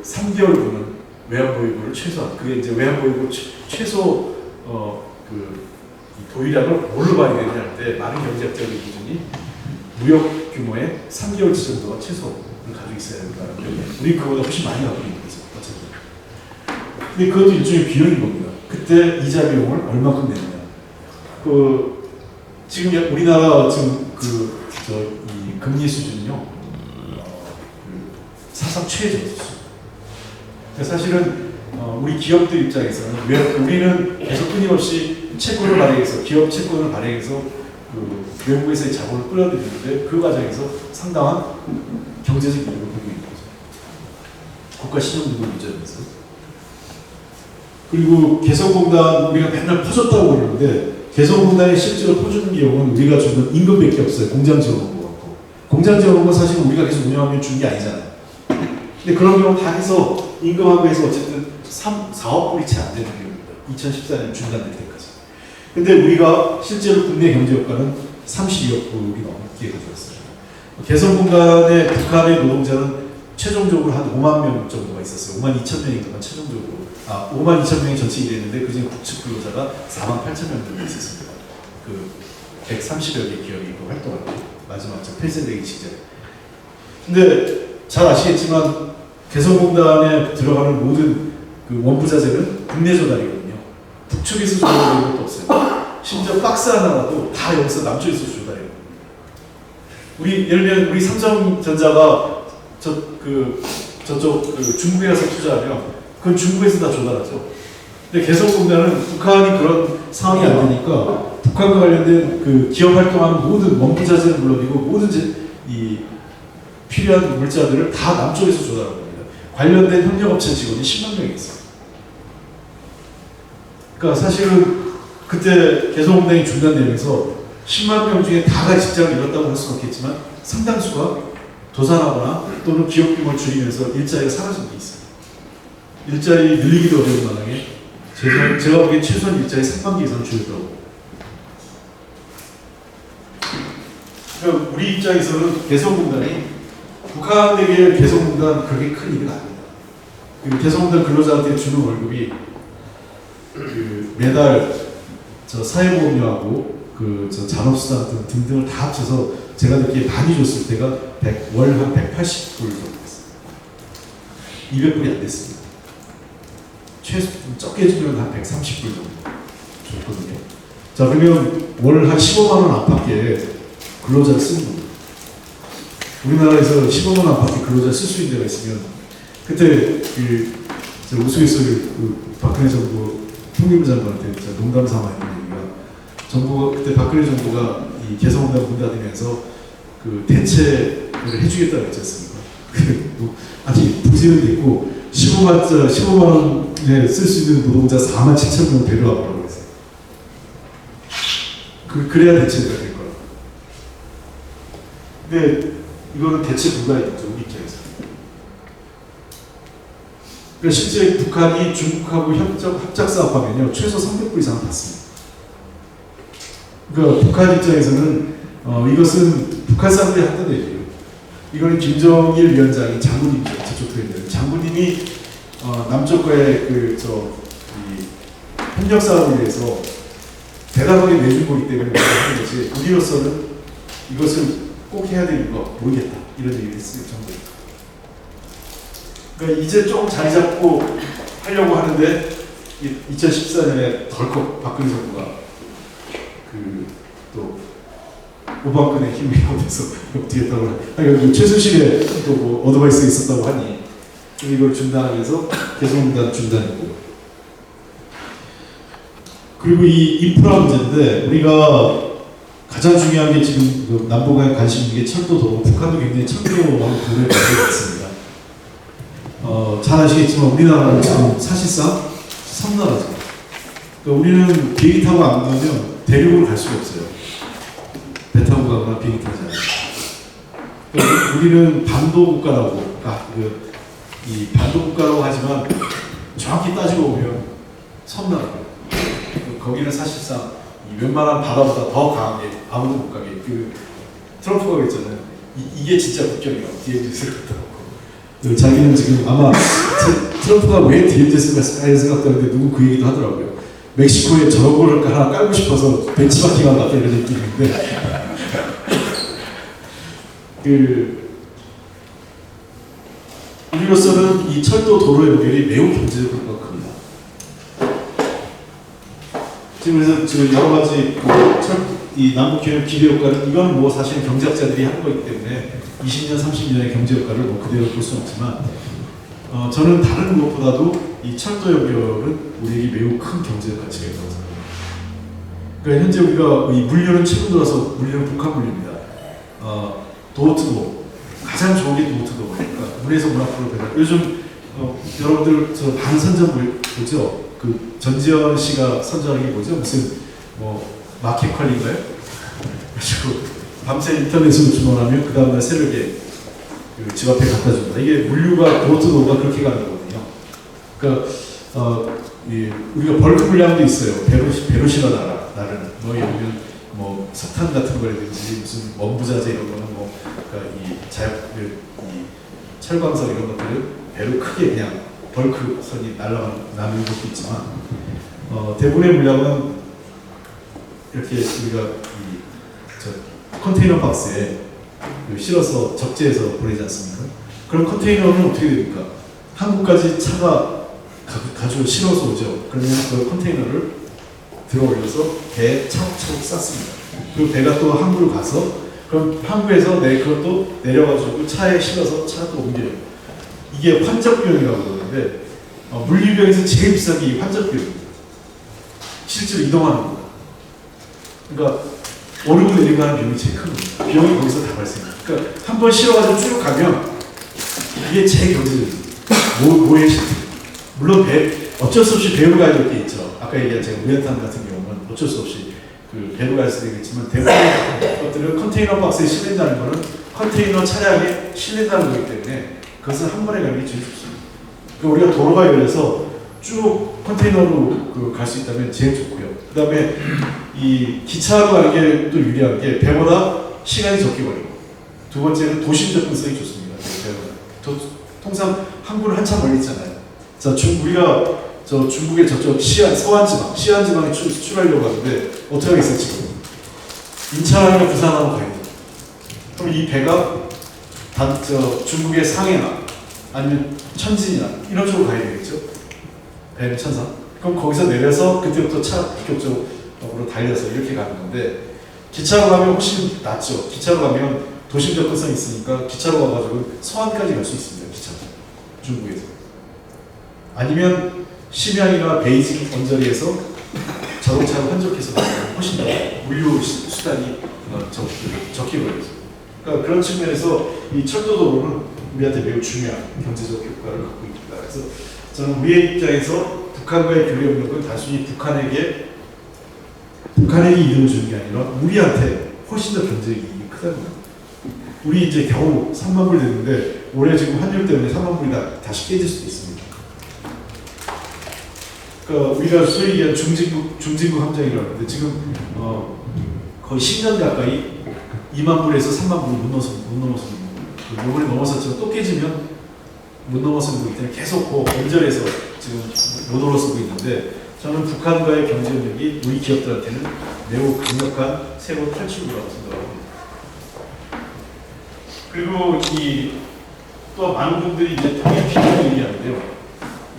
3개월 분은 외환 보유고를 최소한 그게 이제 외환 보유고 최소 보유량을 뭘로 봐야 되느냐 할 때 많은 경제학자들의 기준이 무역 규모의 3개월치 정도가 최소를 가지고 있어야 된다는 거예요. 우리 그거보다 훨씬 많이 갖고 있는 거죠. 어쨌든. 근데 그것도 일종의 비용인 겁니다. 그때 이자 비용을 얼마큼 내느냐. 지금 우리나라 지금 이 금리 수준은요, 사상 최저였어요. 사실은 우리 기업들 입장에서는 우리는 계속 끊임없이 채권을 발행해서 기업 채권을 발행해서 그 외국에서의 자본을 끌어들이는데 그 과정에서 상당한 경제적 이익을 보고 있는 거죠. 국가 신용등을 유지하면서. 그리고 개성공단 우리가 맨날 퍼줬다고 그러는데 개성공단이 실제로 퍼주는 비용은 우리가 주는 임금밖에 없어요. 공장 지원한 거 같고. 공장 지원한 건 사실 우리가 계속 운영하면 주는 게 아니잖아요. 근데 그런 경우 다 해서 임금하고 해서 어쨌든 4억 불이 채 안 되는 비용입니다. 2014년 중단될 때까지. 근데 우리가 실제로 국내 경제 효과는 32억 불이 넘게 가져왔어요. 개성공단의 북한의 노동자는 최종적으로 한 5만 명 정도가 있었어요. 5만 2천 명인가만 최종적으로. 5만 2천 명이 전체 일했는데 그중에 국측 근로자가 4만 8천 명 정도 있었습니다. 그 130여 개 기업이 그 활동할 때 마지막 폐쇄되기 직전에. 근데 잘 아시겠지만 개성공단에 들어가는 모든 그 원부 자재는 국내 조달이거든요. 북쪽에서 조달되는 것도 없어요. 심지어 박스 하나라도 다 여기서 남쪽에서 조달해요. 우리 예를 들면 우리 삼성전자가 저쪽 중국에 가서 투자하면 그건 중국에서 다 조달하죠. 근데 개성공단은 북한이 그런 상황이 안 되니까 북한과 관련된 그 기업 활동하는 모든 원부 자재는 물론이고 모든 이 필요한 물자들을 다 남쪽에서 조달하고 있습니다. 관련된 협력업체 직원이 10만 명이 있어요. 그러니까 사실은 그때 개성공단이 중단되면서 10만 명 중에 다가 직장을 잃었다고 할 수는 없겠지만 상당수가 도산하거나 또는 기업 규모를 줄이면서 일자리가 사라진 게 있어요. 일자리 늘리기도 어려운 마당에 제가 보기엔 최소한 일자리 상반기 이상 줄였다고. 그러니까 우리 입장에서는 개성공단이 북한에게 개성공단 그렇게 큰 일은 아닙니다. 그리고 개성공단 근로자한테 주는 월급이 그 매달 저 사회보험료하고 그 저 잔업수당 등등을 다 합쳐서 제가 듣기에 많이 줬을 때가 월 한 180불 정도 됐어요. 200불이 안 됐습니다. 최소 적게 주면 한 130불 정도 줬거든요. 자, 그러면 월 한 15만 원 안팎의 근로자를 쓰는 겁니다. 우리나라에서 15만 원 안팎의 근로자를 쓸 수 있는 데가 있으면 그때 그 우스갯소리 그 박근혜 정부 통일부 장관한테 농담 삼아 했던 얘기가 정부가 그때 박근혜 정부가 이 개성공단 문 닫으면서 그 대체를 해주겠다고 했지 않습니까? 아니 부지런히 있고 15만 원에 쓸 수 있는 노동자 4만 7천 명 데려와보라고 했어요. 그래야 대체가 될 거라. 근데 이거는 대체 불가이죠, 우리 입장에서. 그러니까 실제 북한이 중국하고 합작 사업하면요 최소 300불 이상 받습니다. 그러니까 북한 입장에서는 이것은 북한 사람들이 했던 얘기예요. 이거는 김정일 위원장이 장군님이죠. 저쪽 들어있는 장군님이 남쪽과의 이 협력 사업을 위해서 대단하게 내준 거기 때문에 하는 것이 우리로서는 이것을 꼭 해야 되는 거 모르겠다 이런 얘기를 했어요. 정부에. 그러니까 이제 조금 자리 잡고 하려고 하는데 2014년에 덜컥 박근혜 정부가 또 오박근혜 힘이 어디서 뒤에다가 최순실의 또 뭐 어드바이스가 있었다고 하니 이걸 중단하면서 개성공단 중단했고. 그리고 이 인프라 문제인데 우리가 가장 중요한 게 지금 남북에 관심 있는 게 철도 도로. 북한도 굉장히 철도하고 도로에 관심이 있습니다. 잘 아시겠지만 우리나라는 지금 사실상 섬나라죠. 그러니까 우리는 비행기 타고 안 가면 대륙으로 갈 수가 없어요. 배 타고 가거나 비행기 타지 않아요. 그러니까 우리는 반도 국가라고, 이 반도 국가라고 하지만 정확히 따지고 보면 섬나라고요. 거기는 사실상 웬만한 바다보다 더 강한 게 아무도 못 가게. 트럼프가 그랬잖아요. 이게 진짜 국경이라고. DMZ를 갖다 놓고. 자기는 지금 아마 트럼프가 왜 DMZ를 했을까 생각하는데 누구 그 얘기도 하더라고요. 멕시코에 저런 걸 하나 깔고 싶어서 벤치마킹하고 났다 이런 얘기 있는데 우리로서는 이 철도 도로 연결이 매우 경제적으로 큽니다. 지금 여러 가지 이 남북 기대 효과는 이건 뭐 사실 경제학자들이 하는 거기 때문에 20년, 30년의 경제 효과를 뭐 그대로 볼 수는 없지만 저는 다른 무엇보다도 이 철도 연결은 우리에게 매우 큰 경제적 가치가 있다고 생각합니다. 그러니까 현재 우리가 이 물류는 최근 들어서 물류는 북한 물류입니다. 도어투도 가장 좋은 게 도어투도 그러니까 문에서 문 앞으로 배달. 요즘 여러분들 저 방선전 보죠? 그 전지현 씨가 선전한 게 뭐죠? 무슨 뭐 마켓컬리인가요? 그래가지고 밤새 인터넷으로 주문하면 그 다음날 새벽에 그 집 앞에 갖다 줍니다. 이게 물류가 도어투도어가 그렇게 가는 거거든요. 그러니까 우리가 벌크 물량도 있어요. 배로 실어 나르는 뭐 예를 들면 뭐 석탄 같은 거라든지 무슨 원부자재 이런 거는 뭐 그러니까 이 철광석 이런 것들은 배로 크게 그냥 벌크 선이 나르는 것도 있지만 대부분의 물량은 이렇게 우리가 컨테이너 박스에 실어서 적재해서 보내지 않습니까? 그럼 컨테이너는 어떻게 됩니까? 한국까지 차가 가지고 실어서 오죠. 그러면 그 컨테이너를 들어 올려서 배에 차곡차곡 쌌습니다. 그리고 배가 또 항구로 가서 그럼 항구에서 그것도 내려가지고 차에 실어서 차도 옮겨요. 이게 환적비용이라고 그러는데 물류비용에서 제일 비싼 게 이 환적비용입니다. 실제로 이동하는 거. 그러니까 오르고 내리고 하는 비용이 제일 큰 겁니다. 비용이 거기서 다 발생해요. 그러니까 한 번 실어가지고 쭉 가면 이게 제일 경제적입니다. 뭐에 실패. 물론 어쩔 수 없이 배로 가야 될 게 있죠. 아까 얘기한 제가 우연탄 같은 경우는 어쩔 수 없이 그 배로 갈 수도 있겠지만 대부분의 것들은 컨테이너 박스에 실린다는 거는 컨테이너 차량에 실린다는 거기 때문에 그것은 한 번에 가는 게 제일 좋습니다. 그러니까 우리가 도로가 열려서 쭉 컨테이너로 갈 수 있다면 제일 좋고요. 그 다음에 이 기차로 가는 게 또 유리한 게 배보다 시간이 적게 걸리고 두 번째는 도심 접근성이 좋습니다. 통상 항구는 한참 멀리 있잖아요. 자, 우리가 중국의 저쪽 시안지방에 수출하려고 하는데 어떻게 하겠어요 지금? 인천하면 부산하고 가야 돼요. 그럼 이 배가 중국의 상해나 아니면 천진이나 이런 쪽으로 가야 되겠죠? 배는 천상. 그럼 거기서 내려서 그때부터 차 본격적으로 달려서 이렇게 가는 건데 기차로 가면 훨씬 낫죠. 기차로 가면 도심 접근성이 있으니까 기차로 가가지고 서안까지 갈 수 있습니다. 기차로 중국에서. 아니면 심양이나 베이징 언저리에서 자동차로 환적해서 가면 훨씬 더 물류 수단이 적게 걸려서. 그러니까 그런 측면에서 이 철도도로는 우리한테 매우 중요한 경제적 효과를 갖고 있다. 그래서 저는 우리의 입장에서 북한과의 교류 협력은 단순히 북한에게 이득을 주는 게 아니라 우리한테 훨씬 더 경제적 이익이 크다는 겁니다. 우리 이제 겨우 3만 불 됐는데 올해 지금 환율 때문에 3만 불이 다시 깨질 수도 있습니다. 그러니까 우리가 소위 얘기한 중진국 함정이라고 하는데 지금 거의 10년 가까이 2만 불에서 3만 불을 못 넘어서는 요번에 넘어섰지만 또 깨지면 못 넘어서는 거기 때문에 계속 언저리에서 지금 못 올라서고 있는데 저는 북한과의 경제협력이 우리 기업들한테는 매우 강력한 새로운 탈출구라고 생각합니다. 그리고 또 많은 분들이 이제 통일 비용 얘기하는데요.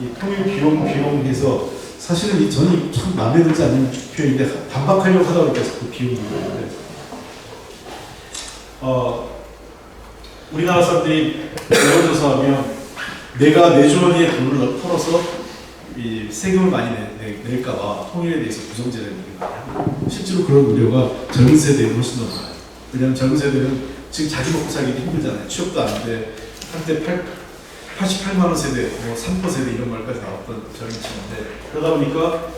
이 통일 비용에서 사실은 저는 참 마음에 들지 않는 표현인데 반박하려고 하다 보니까 자꾸 비용이 있는데 우리나라 사람들이 여론조사하면 내가 내 주머니에 돈을 털어서 이 세금을 많이 낼까봐 통일에 대해서 부정제라는 얘기를 많이 합니다. 실제로 그런 우려가 젊은 세대에 훨씬 더 많아요. 왜냐하면 젊은 세대는 지금 자기 먹고 살기도 힘들잖아요. 취업도 안 돼. 한때 88만 원 세대, 3% 세대 이런 말까지 나왔던 젊은 친구인데 그러다 보니까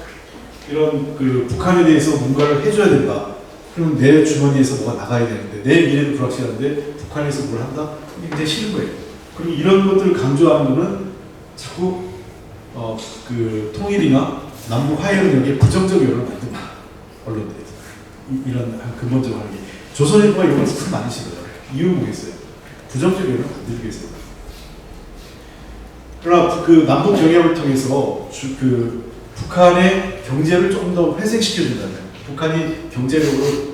이런 북한에 대해서 뭔가를 해줘야 된다. 그럼 내 주머니에서 뭐가 나가야 되는데 내 미래도 불확실한데 북한에서 뭘 한다? 이게 굉장히 싫은 거예요. 그리고 이런 것들을 강조하는 거는 자꾸 통일이나 남북 화해협력에 부정적 여론을 만든다. 언론들에서. 이런 근본적으로 하는 게. 조선일보가 이런 걸 참 많이 싫어요. 이유는 뭐겠어요? 부정적 여론을 만들기 위해서. 그러나 남북 경협을 통해서 북한의 경제를 조금 더 회생시켜준다면 북한이 경제력으로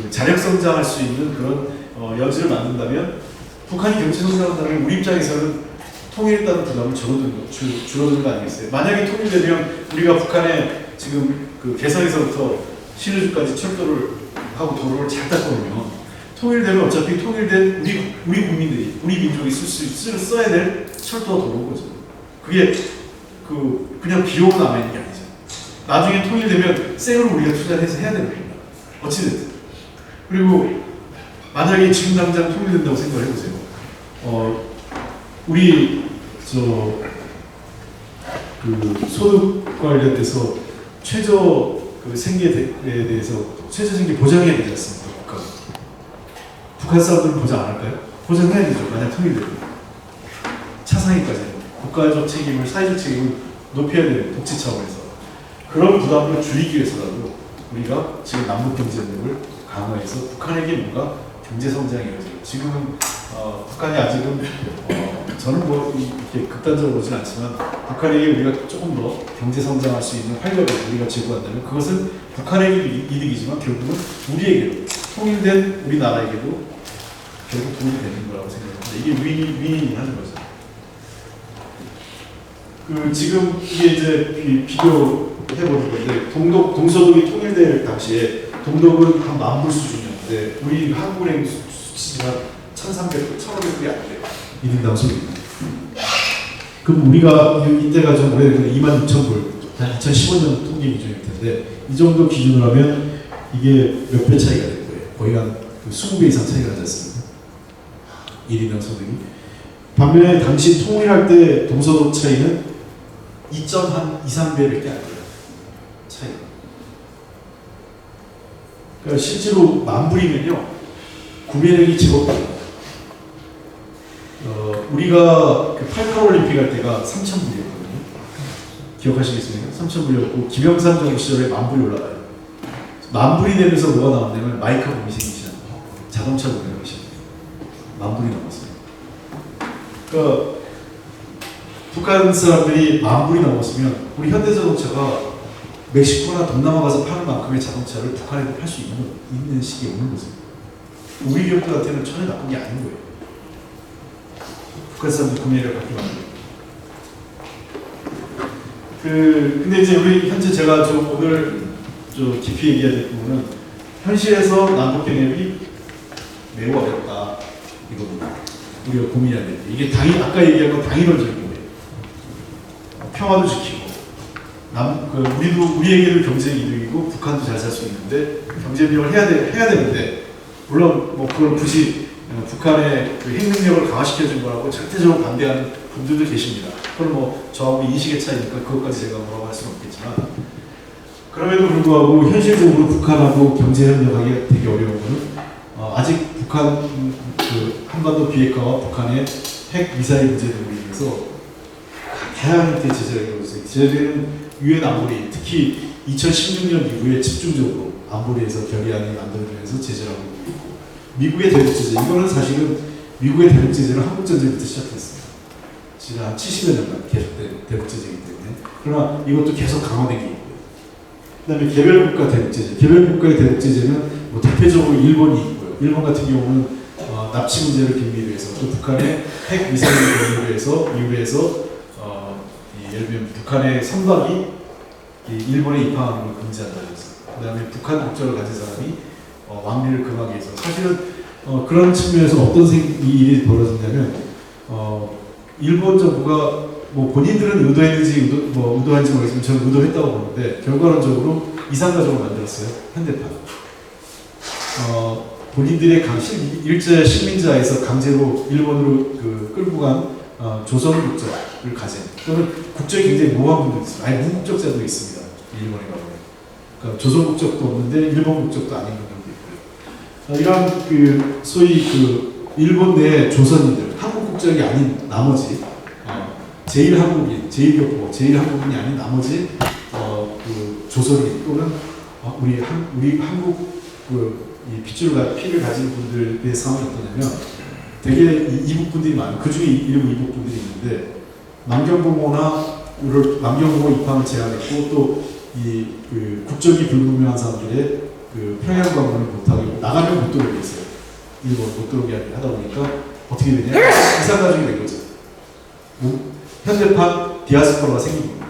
자력 성장할 수 있는 그런 여지를 만든다면 북한이 경제 성장한다면 우리 입장에서는 통일에 따른 부담을 줄어드는 거 아니겠어요? 만약에 통일되면 우리가 북한에 지금 개성에서부터 신의주까지 철도를 하고 도로를 잘 닦아놓으면 통일되면 어차피 통일된 우리 국민들이 우리 민족이 써야 될 철도와 도로인 거죠. 그게 그냥 비 오고 나면 게 아니죠. 나중에 통일되면 쌩으로 우리가 투자를 해서 해야 되는 겁니다. 어찌됐든. 그리고 만약에 지금 당장 통일된다고 생각을 해보세요. 우리 그 소득 관련돼서 최저 그 생계에 대해서 최저 생계 보장해야 되지 않습니까? 국가가. 북한 사람들은 보장 안 할까요? 보장해야 되죠. 만약 통일되면. 차상위까지 국가적 책임을, 사회적 책임을 높여야 되는 독재 차원에서 그런 부담을 줄이기 위해서라도 우리가 지금 남북 경제협력을 강화해서 북한에게 뭔가 경제 성장이 이루어져요. 지금은 북한이 아직은 저는 뭐 이렇게 극단적으로 보진 않지만 북한에게 우리가 조금 더 경제 성장할 수 있는 활력을 우리가 제공한다면 그것은 북한에게 이득이지만 결국은 우리에게도 통일된 우리나라에게도 결국 도움이 되는 거라고 생각합니다. 이게 윈윈이 하는 거죠. 그 지금 이게 이제 비교해보는 건데 동서독이 통일될 당시에 동독은 한 10,000불 수준이었는데 우리 한국은행 수치가 1,300불, 1,500불이 안 돼요. 1인당 소득. 그럼 우리가 이때가 좀 오래되면 26,000불, 한 2015년 통계 기준일 텐데 이 정도 기준으로 하면 이게 몇 배 차이가 될 거예요. 거의 한 20배 이상 차이가 나지 않습니까? 1인당 소득이. 반면에 당시 통일할 때 동서독 차이는 2.3배밖에 안 돼요. 차이가. 그러니까 실제로 10,000불이면요 구매력이 제곱됩니다. 우리가 그 88 올림픽 할 때가 3,000불이었거든요. 기억하시겠습니까? 3,000불이었고 김영삼 정부 시절에 10,000불이 올라가요. 10,000불이 되면서 뭐가 나왔냐면 마이카 붐이 생기시잖아요. 자동차 구매가 시작돼요. 10,000불이 넘었어요. 그러니까 북한 사람들이 10,000불이 넘었으면 우리 현대자동차가 멕시코나 동남아 가서 파는 만큼의 자동차를 북한에도 팔 수 있는 시기에 오는 거죠. 우리 기업들한테는 전혀 나쁜 게 아닌 거예요. 북한 사람들 구매를 갖게 만들고. 근데 이제 우리 현재 제가 좀 오늘 좀 깊이 얘기해야 될 부분은 현실에서 남북 경협이 매우 어렵다 이겁니다. 우리가 고민해야 될 때. 이게 아까 얘기한 건 당위론적인 거예요. 평화도 지키고 우리에게도 경제 이득이고 북한도 잘 살 수 있는데 경제 협력을 해야 되는데 물론 뭐 그걸 굳이 북한의 그 핵 능력을 강화시켜준 거라고 절대적으로 반대하는 분들도 계십니다. 그건 뭐 저하고 인식의 차이니까 그것까지 제가 뭐라고 할 수는 없겠지만 그럼에도 불구하고 현실적으로 북한하고 경제 협력하기 되게 어려운 거는 아직 북한 그 한반도 비핵화와 북한의 핵 미사일 문제 등으로 인해서 다양한 형태의 제재가 이루어졌어요. 제재는 유엔 안보리 특히 2016년 이후에 집중적으로 안보리에서 결의안이 만들어지면서 제재를 하고 있고 미국의 대북 제재 이거는 사실은 미국의 대북 제재는 한국 전쟁부터 시작했습니다. 지난 한 70여 년간 계속된 대북 제재이기 때문에 그러나 이것도 계속 강화된 게 있고요. 그다음에 개별 국가 대북 제재, 개별 국가의 대북 제재는 뭐 대표적으로 일본이 있고요. 일본 같은 경우는 납치 문제를 빌미로 해서 또 북한의 핵 미사일을 이유로 해서 예를 들면 북한의 선박이 일본에 입항하는 걸 금지한다고 했어요. 그 다음에 북한 국적을 가진 사람이 왕래를 금하기 위해서 사실은 그런 측면에서 어떤 일이 벌어졌냐면 일본 정부가 뭐 본인들은 의도했는지 의도한지 모르겠지만 저는 의도했다고 보는데 결과론적으로 이상가족을 만들었어요. 현대판. 본인들의 일제 식민자에서 강제로 일본으로 끌고 간 조선 국적을 가진 또는 국적이 굉장히 모호한 분도 있어요. 아예 무국적자도 있습니다. 일본에 가보면. 그러니까 조선 국적도 없는데 일본 국적도 아닌 분들도 있고요. 이런 그 소위 그 일본 내 조선인들, 한국 국적이 아닌 나머지 제1한국인, 제1교포, 제1한국인이 아닌 나머지 그 조선인 또는 우리 한국 이 피를 가진 분들의 상황이 어떠냐면 되게 이북 분들이 많아요. 그 중에 일부 이북 분들이 있는데 남경봉호나 남경봉호 입항을 제한했고 또 그 국적이 불분명한 사람들의 그 평양 방문을 못하게 나가면 못 들어오게 했어요. 일본 못 들어오게 하다 보니까 어떻게 되냐? 이상가족이 된 거죠. 현대판 디아스포라가 생긴 겁니다.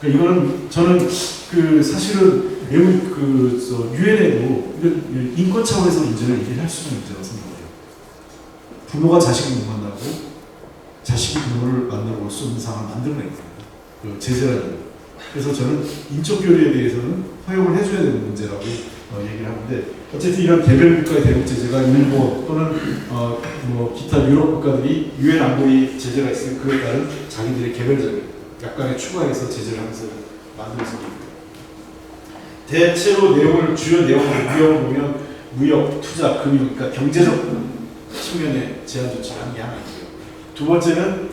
그러니까 이거는 저는 그 사실은 매우 유엔에도 인권 차원에서 문제를 얘기할 수 있는 문제라고 생각해요. 부모가 자식을 못 만나고 자식이 부모를 만나고 올 수 없는 상황을 만들어낸 겁니다. 그 제재라는. 그래서 저는 인적 교류에 대해서는 허용을 해줘야 되는 문제라고 얘기를 하는데, 어쨌든 이런 개별 국가의 대북 제재가 일본 또는 뭐 기타 유럽 국가들이 유엔 안보리 제재가 있으면 그에 따른 자기들의 개별적인 약간의 추가해서 제재를 하면서 만들어서 대체로 주요 내용을 보면 무역, 투자, 금융, 그러니까 경제적 측면의 제한 조치를 하는 게 하나 있고요. 두 번째는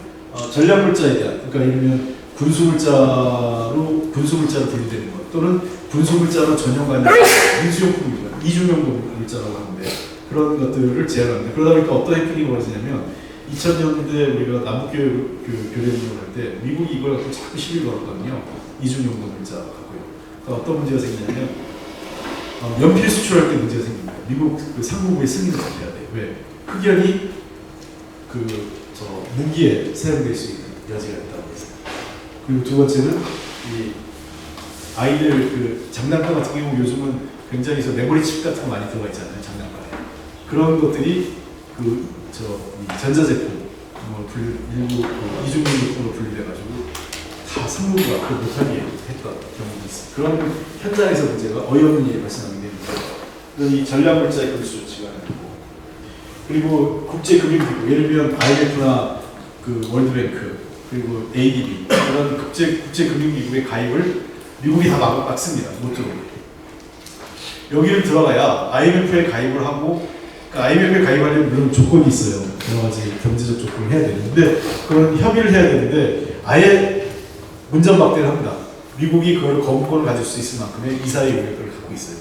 전략물자에 대한, 그러니까 예를 들면 군수물자로 분류되는 것, 또는 군수물자로 전용관이 인수용품 물자, 이중용품 물자라고 하는데 그런 것들을 제한합니다. 그러다 보니까 어떤 해프닝이 벌어지냐면 2000년대 우리가 남북교육 교류운동을 할 때 미국이 이걸 갖고 자꾸 시비를 걸었거든요. 이중용품 물자 갖고요. 그러니까 어떤 문제가 생기냐면 연필 수출할 때 문제가 생깁니다. 미국 그 상무부의 승인을 받아야 돼요. 왜? 흑연이 무기에 사용될 수 있는 여지가 있다고 해서. 그리고 두 번째는 이 아이들 그 장난감 같은 경우 요즘은 굉장히 메모리 칩 같은 거 많이 들어가 있잖아요. 장난감에. 그런 것들이 이 전자제품 일부 이중용품으로 분류돼가지고 다 상무부가 그걸 못하게 했던 경우도 있어요. 그런 현장에서 문제가 어이없는 일이 발생하게 됩니다. 이 전략물자의 금수 조치가 되고, 그리고 국제금융기구, 예를 들면 IMF나 그 월드뱅크, 그리고 ADB 이런 국제금융기구의 가입을 미국이 다 막습니다. 못 들어오게. 여기를 들어가야 IMF에 가입을 하고, 그러니까 IMF에 가입하려면 물론 조건이 있어요. 여러 가지 경제적 조건을 해야 되는데 그런 협의를 해야 되는데 아예 문전박대를 합니다. 미국이 그걸 거부권을 가질 수 있을 만큼의 이사의 영역을 갖고 있어요.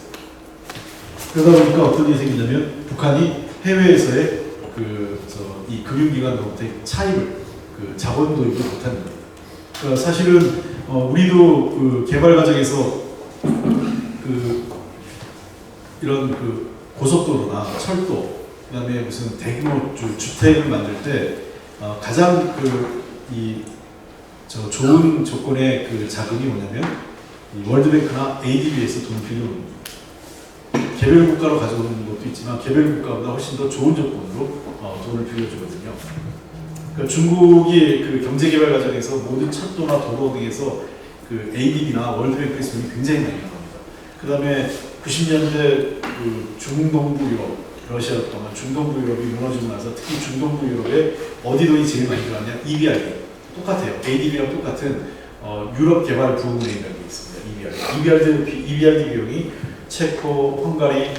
그러다 보니까 어떤 일이 생기냐면 북한이 해외에서의 이 금융기관으로부터의 차입을 자본 도입을 못하는 겁니다. 그러니까 사실은 우리도 개발 과정에서 이런 고속도로나 철도, 그다음에 무슨 대규모 주택을 만들 때 가장 좋은 조건의 자금이 뭐냐면 이 월드뱅크나 ADB에서 돈을 빌려옵니다. 개별 국가로 가져오는 것도 있지만 개별 국가보다 훨씬 더 좋은 조건으로 돈을 빌려주거든요. 그러니까 중국이 경제개발 과정에서 모든 철도나 도로 등에서 ADB나 월드뱅크에서 돈이 굉장히 많이 나갑니다. 그 다음에 90년대 중동부 유럽, 러시아 동안 중동부 유럽이 무너지고 나서 특히 중동부 유럽에 어디 돈이 제일 많이 들어갔냐? EBRD. 똑같아요. ADB랑 똑같은 유럽 개발 부흥은행이라는 게 있습니다. EBRD 비용이 체코, 헝가리,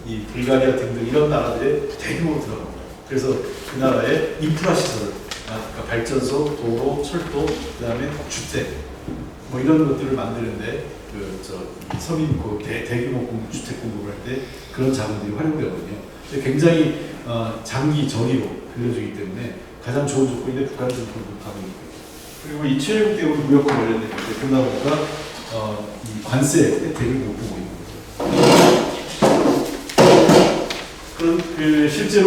이 불가리아 등등 이런 나라들에 대규모로 들어갑니다. 그래서 그 나라의 인프라 시설, 그러니까 발전소, 도로, 철도, 그 다음에 주택, 이런 것들을 만드는데 서민 대규모 주택 공급을 할 때 그런 자본들이 활용되거든요. 굉장히 장기 저리로 빌려주기 때문에 가장 좋은 조건인데 북한은 좀 못하고 있고요. 그리고 이 최일국 대우는 무역과 관련된 건데 그러다 보니까 이 관세 혜택을 못 보고 있는 거죠. 실제로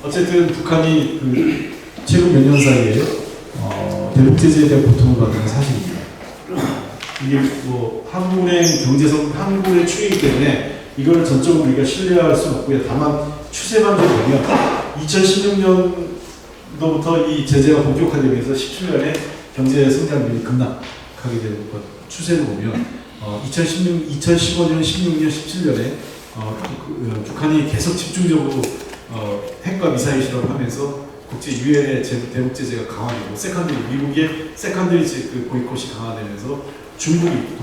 어쨌든 북한이 최근 몇 년 사이에 대북 제재에 대한 고통을 받는 사실입니다. 이게 한국의 경제성, 한국의 추이기 때문에 이거를 전적으로 우리가 신뢰할 수는 없고요. 다만 추세만 좀 보면 2016년도부터 이 제재가 본격화되면서 17년에 경제 성장률이 급락하게 되는 것 추세를 보면 2015년, 16년, 17년에 북한이 계속 집중적으로 핵과 미사일 실험을 하면서 국제 유엔의 대북 제재가 강화되고 미국의 세컨더리 보이콧이 강화되면서 중국이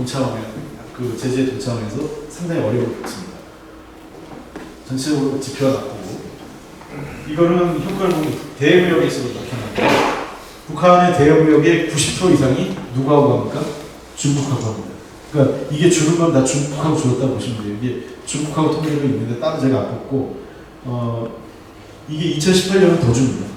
제재에 동참하면서 상당히 어려움을 겪습니다. 전체적으로 지표가 나쁘고 이거는 효과를 보면 대무역에서도 나타납니다. 북한의 대무역의 90% 이상이 누구하고 합니까? 중국하고 합니다. 그러니까 이게 줄은 건 다 중국하고 줄었다고 보시면 돼요. 이게 중국하고 통계가 있는데 따로 제가 안 뽑고 이게 2018년은 더 줍니다.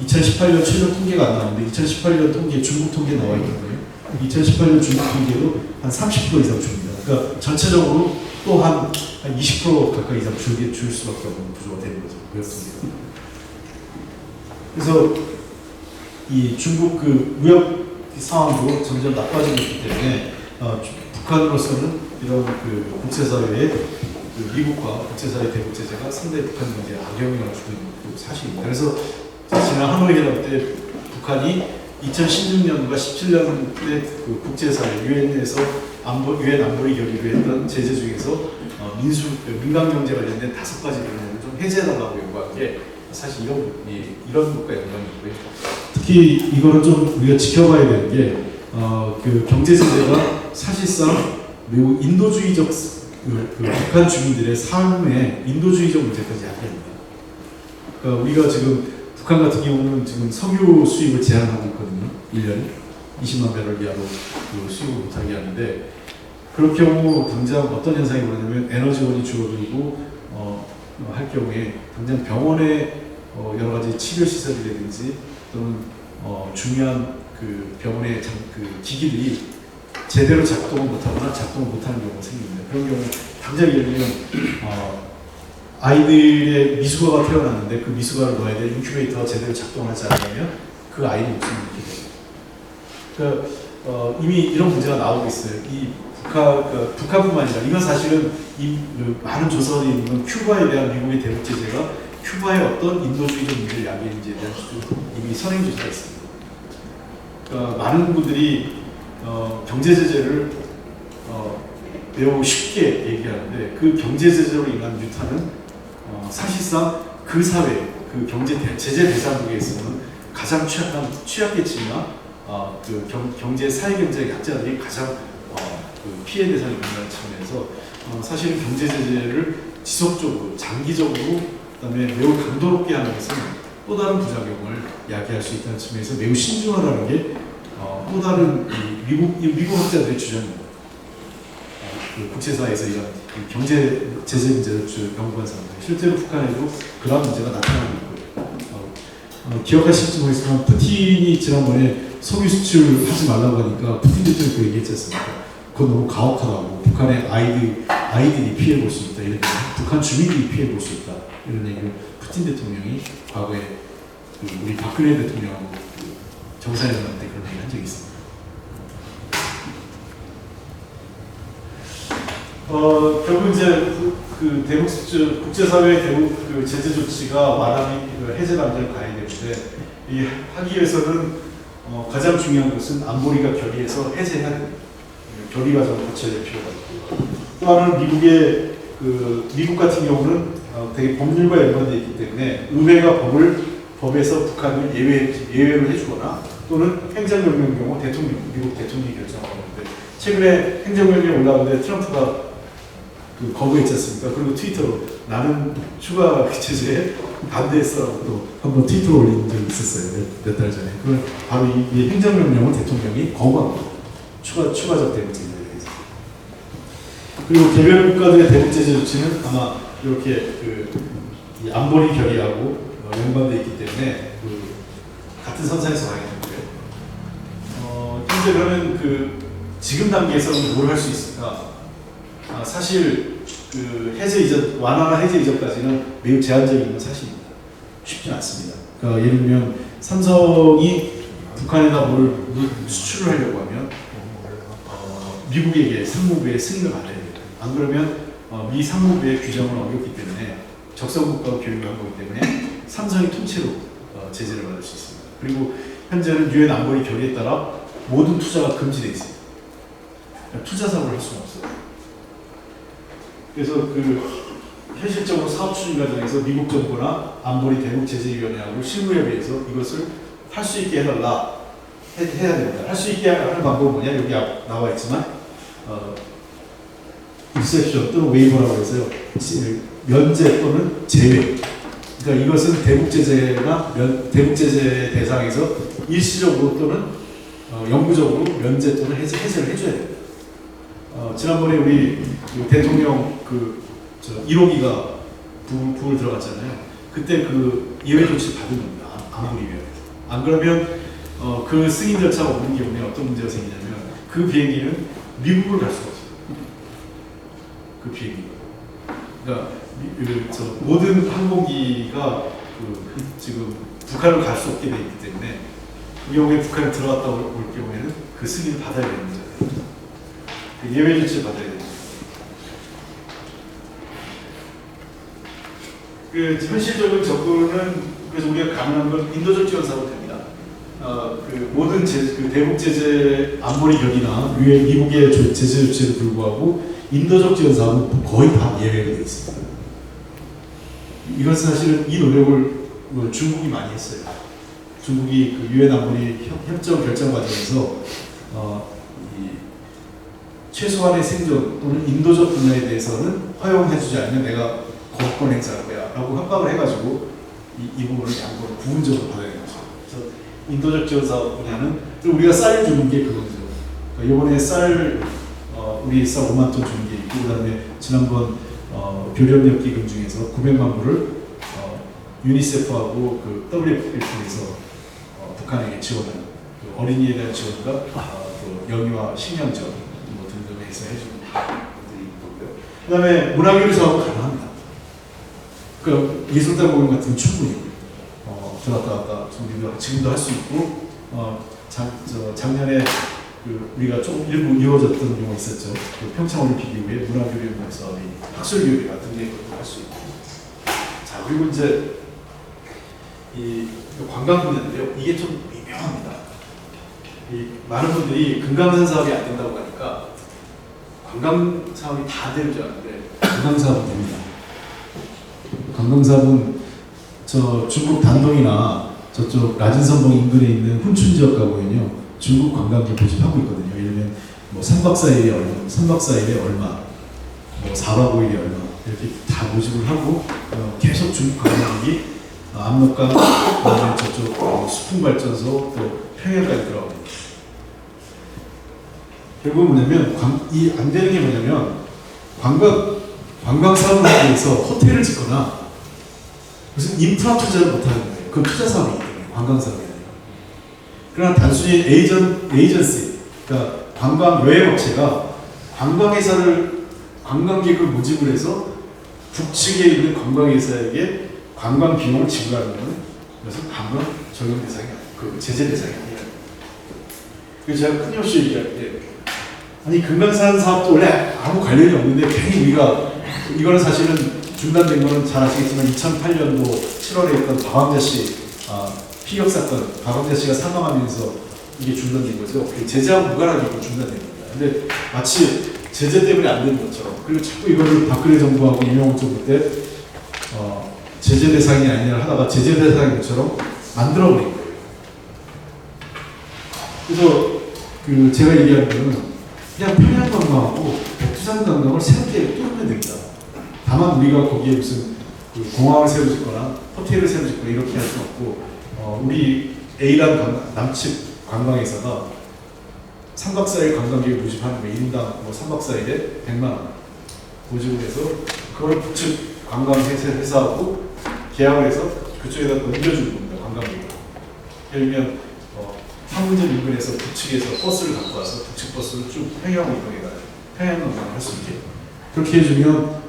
2018년 최종 통계가 안 나오는데 2018년 통계 중국 통계 나와 있거든요. 2018년 중국 통계도 한 30% 이상 줍니다. 그러니까 전체적으로 또 한 20% 가까이 이상 줄 수밖에 없는 구조가 되는 거죠. 무역 통계가. 그래서 이 중국 무역 상황도 점점 나빠지고 있기 때문에 북한으로서는 이런 국제사회의 미국과 국제사회 대북 제재가 상당히 북한 문제에 악영향을 주고 있는 사실입니다. 그래서 지난 하노이 회담 때 북한이 2016년과 17년에 그 국제사회 유엔에서 유엔 안보리 결의를 했던 제재 중에서 민간 경제 관련된 5가지 분야를 좀 해제해달라고 요구한 게 사실 이런 것과 연관이 있고요. 특히 이거는 좀 우리가 지켜봐야 되는 게 그 경제 제재가 사실상 매우 인도주의적 그 북한 주민들의 삶에 인도주의적 문제까지 야기합니다. 그러니까 우리가 지금 북한 같은 경우는 지금 석유 수입을 제한하고 있거든요. 1년에 20만 배럴 이하로 그 수입을 못하게 하는데 그럴 경우 당장 어떤 현상이 벌어지냐면 에너지원이 줄어들고 할 경우에 당장 병원에 여러 가지 치료 시설이라든지 또는 중요한 그 병원의 그 기기들이 제대로 작동을 못하거나 작동을 못하는 경우가 생깁니다. 그런 경우 당장 예를 들면 아이들의 미숙아가 태어났는데 그 미숙아를 넣어야 될 인큐베이터가 제대로 작동하지 않으면 그 아이는 목숨을 잃게 됩니다. 그러니까 이미 이런 문제가 나오고 있어요. 이 북한뿐만 아니라 이건 사실은 많은 조사들이 있는 큐바에 대한 미국의 대북 제재가 큐바의 어떤 인도주의적 문제를 야기했는지에 대한 이미 선행 조사가 있습니다. 그러니까 많은 분들이 경제 제재를 매우 쉽게 얘기하는데 그 경제 제재로 인한 유탄은 사실상 그 사회, 그 제재 대상국에서는 가장 취약계층이나 그 경제 사회 약자들이 가장 그 피해 대상이 된다는 측면에서 사실은 경제 제재를 지속적으로, 장기적으로, 그다음에 매우 강도롭게 하는 것은 또 다른 부작용을 야기할 수 있다는 측면에서 매우 신중하다는 게 또 다른 미국 학자들의 주장입니다. 그 국제사회에서 이런 경제 제재 문제를 연구한 사람들, 실제로 북한에도 그런 문제가 나타나고 있고요. 기억하실지 모르겠지만 푸틴이 지난번에 석유 수출하지 말라고 하니까 푸틴 대통령이 그 얘기했지 않습니까? 그건 너무 가혹하다고, 북한의 아이들이 피해 볼 수 있다, 이런 얘기, 북한 주민들이 피해 볼 수 있다, 이런 얘기를 푸틴 대통령이 과거에 우리 박근혜 대통령하고 정상회담할 때 그런 얘기 한 적이 있습니다. 결국 이제 그 대북 국제사회 대북 그 제재 조치가 완화된 해제 단계를 가야 되는데 이 하기 위해서는 가장 중요한 것은 안보리가 결의해서 해제해야 됩니다. 결의 과정을 거쳐야 될 필요가 있고, 또 하나는 미국 같은 경우는 되게 법률과 연관되어 있기 때문에 의회가 법에서 북한을 예외로 해주거나 또는 행정명령 경우 미국 대통령이 결정하고 있는데, 최근에 행정명령이 올라오는데 트럼프가 거부했지 않습니까? 그리고 트위터로 나는 추가 제재에 반대했어라고 또 한번 트위터로 올린 적이 있었어요. 몇 달 전에. 그건 바로 이 행정명령을 대통령이 거부한 거예요. 추가적 대북 제재에 대해서. 그리고 개별 국가들의 대북 제재 조치는 아마 이렇게 이 안보리 결의하고 연관되어 있기 때문에 같은 선상에서 가게 되고요. 현재 그러면 지금 단계에서는 뭘 할 수 있을까? 사실 해제 이전, 완화나 해제 이전까지는 매우 제한적인 건 사실입니다. 쉽지 않습니다. 그러니까 예를 들면 삼성이 북한에다 뭘 수출을 하려고 하면 미국에게 상무부의 승인을 받아야 됩니다. 안 그러면 미 상무부의 규정을 어겼기 때문에 적성국가와 교육을 한 거기 때문에 삼성이 통째로 제재를 받을 수 있습니다. 그리고 현재는 유엔 안보리 결의에 따라 모든 투자가 금지되어 있습니다. 투자 사고를 할 수는 없어요. 그래서 현실적으로 사업 추진 과정에서 미국 정부나 안보리 대북제재위원회하고 실무협의해서 이것을 할 수 있게 해달라 해야 됩니다. 할 수 있게 하는 방법은 뭐냐? 여기 나와 있지만 exception 또는 waiver라고 해서요. 면제 또는 제외. 그러니까 이것은 대북제재 대상에서 일시적으로 또는 영구적으로 면제 또는 해제를 해줘야 됩니다. 지난번에 우리 대통령 1호기가 부을 들어갔잖아요. 그때 예외 조치 받은 겁니다. 안보리위원회에서. 안 그러면 그 승인 절차가 없는 경우에 어떤 문제가 생기냐면 그 비행기는 미국을 갈 수가 없어요. 그 비행기가. 그러니까 모든 항공기가 지금 북한을 갈 수 없게 되어 있기 때문에 이 경우에 북한에 들어갔다 올 경우에는 그 승인을 받아야 되는 거죠. 예외 조치를 받아야 됩니다. 현실적인 접근은 그래서 우리가 가능한 건 인도적 지원 사업도 됩니다. 그 모든 그 대북 제재 안보리 격이나 미국의 제재 조치에도 불구하고 인도적 지원 사업은 거의 다 예외가 되어 있습니다. 이건 사실은 이 노력을 중국이 많이 했어요. 중국이 그 유엔 안보리 협정 결정 과정에서 이 최소한의 생존 또는 인도적 분야에 대해서는 허용해주지 않으면 내가 거부권 행사할 거야라고 협박을 해가지고 이 부분을 양보를 부분적으로 받아내는 거죠. 그래서 인도적 지원 사업 분야는 우리가 쌀 주는 게 그거죠. 그러니까 이번에 쌀 우리 쌀 5만 톤 주는 게 있고 그다음에 지난번 교류협력 기금 중에서 900만 불을 유니세프하고 그 WFP에서 북한에게 지원하는 그 어린이에 대한 지원과 또 영유아 식량 지원 뭐 등등 해서 해주는 것들이 있고요. 그다음에 문화교류 사업 가능합니다. 그 예술단 공연 같은 건 충분히 들어갔다 갔다 우리가 지금도 할 수 있고 작년에 그 우리가 조금 일부 이루어졌던 경우가 있었죠. 그 평창올림픽 이후에 문화교류 사업이 학술교류 같은 게 할 수 있고. 자 그리고 이제 이 관광 분야인데요. 이게 좀 미묘합니다. 이 많은 분들이 금강산 사업이 안 된다고 하니까 관광 사업이 다 되는 줄 알았는데 관광 사업은 됩니다. 관광 사업은 저 중국 단동이나 저쪽 라진선봉 인근에 있는 훈춘 지역 가보면요 중국 관광객 모집하고 있거든요. 예를 들면 뭐 3박 4일에 얼마, 3박 4일에 얼마, 뭐 4박 5일에 얼마 이렇게 다 모집을 하고 계속 중국 관광객이 압록강, 그다음에 저쪽 수풍발전소 또 평양까지 들어갑니다. 결국은 뭐냐면 이 안 되는 게 뭐냐면 관광 사업을 하기 위해서 호텔을 짓거나 무슨 인프라 투자를 못 하는 거예요. 그건 투자 사업이기 때문에 관광 사업이 아니라. 그러나 단순히 에이전시, 그러니까 관광 여행업체가 관광객을 모집을 해서 북측에 있는 관광회사에게 관광 비용을 지불하는 것은 그래서 관광 적용 대상이 아니에요. 그 제재 대상이 아니에요. 그래서 제가 끊임없이 얘기할 때 아니 금강산 사업도 원래 아무 관련이 없는데 괜히 우리가 이거는 사실은 중단된 거는 잘 아시겠지만 2008년도 7월에 있던 박광자 씨 피격 사건, 박광자 씨가 사망하면서 이게 중단된 거죠. 제재하고 무관하게 중단된 겁니다. 근데 마치 제재 때문에 안 되는 것처럼 그리고 자꾸 이거를 박근혜 정부하고 이명박 정부 때 제재 대상이 아니라 하다가 제재 대상인 것처럼 만들어버린 거예요. 그래서 그 제가 얘기하는 거는 그냥 평양 관광하고 백두산 관광을 새롭게 뚫으면 됩니다. 다만 우리가 거기에 무슨 그 공항을 새로 짓거나 호텔을 새로 짓거나 이렇게 할 수 없고 우리 A란 남측 관광회사가 3박 4일 관광객을 모집하는 거 1인당 뭐 3박 4일에 100만 원 모집을 해서 그걸 북측 관광회사하고 계약을 해서 그쪽에다 넘겨주는 겁니다. 관광객을. 예를 들면 판문점 인근에서 북측에서 버스를 갖고 와서 북측 버스를 쭉 평양으로 이동해가지고 평양 관광을 할 수 있게 그렇게 해주면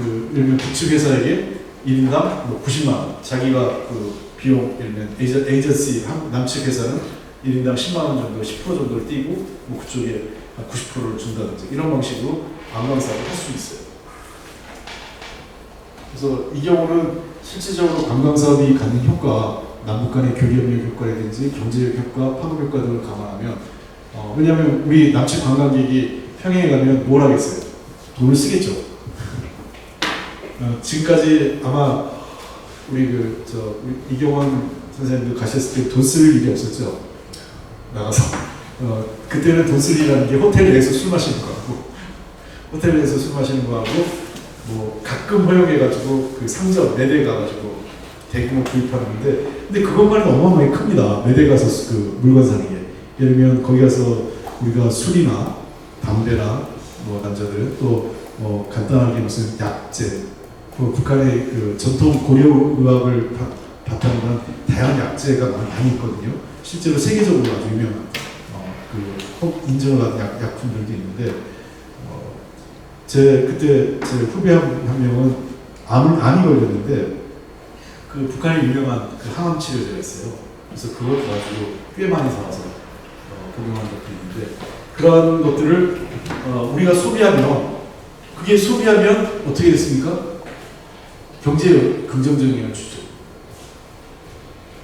예를 들면 북측 회사에게 1인당 뭐 90만 원 자기가 그 비용 예를 들면 에이전시 남측 회사는 1인당 10만 원 정도 10% 정도를 띄고 뭐 그쪽에 90%를 준다든지 이런 방식으로 관광 사업을 할 수 있어요. 그래서 이 경우는 실질적으로 관광 사업이 갖는 효과, 남북 간의 교류협력 효과라든지 경제적 효과, 파급 효과 등을 감안하면 왜냐하면 우리 남측 관광객이 평양에 가면 뭘 하겠어요? 돈을 쓰겠죠. 지금까지 아마 우리 이경원 선생님도 가셨을 때 돈 쓸 일이 없었죠. 나가서 그때는 돈 쓸 일이라는 게 호텔 내에서 술 마시는 거하고 호텔 내에서 술 마시는 거하고 뭐 가끔 허용해가지고 그 상점 매대 가가지고 대규모 구입하는데 근데 그것만이 어마어마하게 큽니다. 매대 가서 그 물건 사는 게 예를 들면 거기 가서 우리가 술이나 담배나 뭐 남자들 또 뭐 간단하게 무슨 약재 북한의 그 전통 고려 의학을 바탕으로 한 다양한 약재가 많이 있거든요. 실제로 세계적으로 아주 유명한 꼭 인정을 받은 약품들도 있는데 그때 제 후배 한 명은 암이 걸렸는데 그 북한에 유명한 그 항암 치료제가 있어요. 그래서 그걸 가지고 꽤 많이 사와서 복용한 것도 있는데 그런 것들을 우리가 소비하면 그게 소비하면 어떻게 됐습니까? 경제에 긍정적인 영향을 주죠.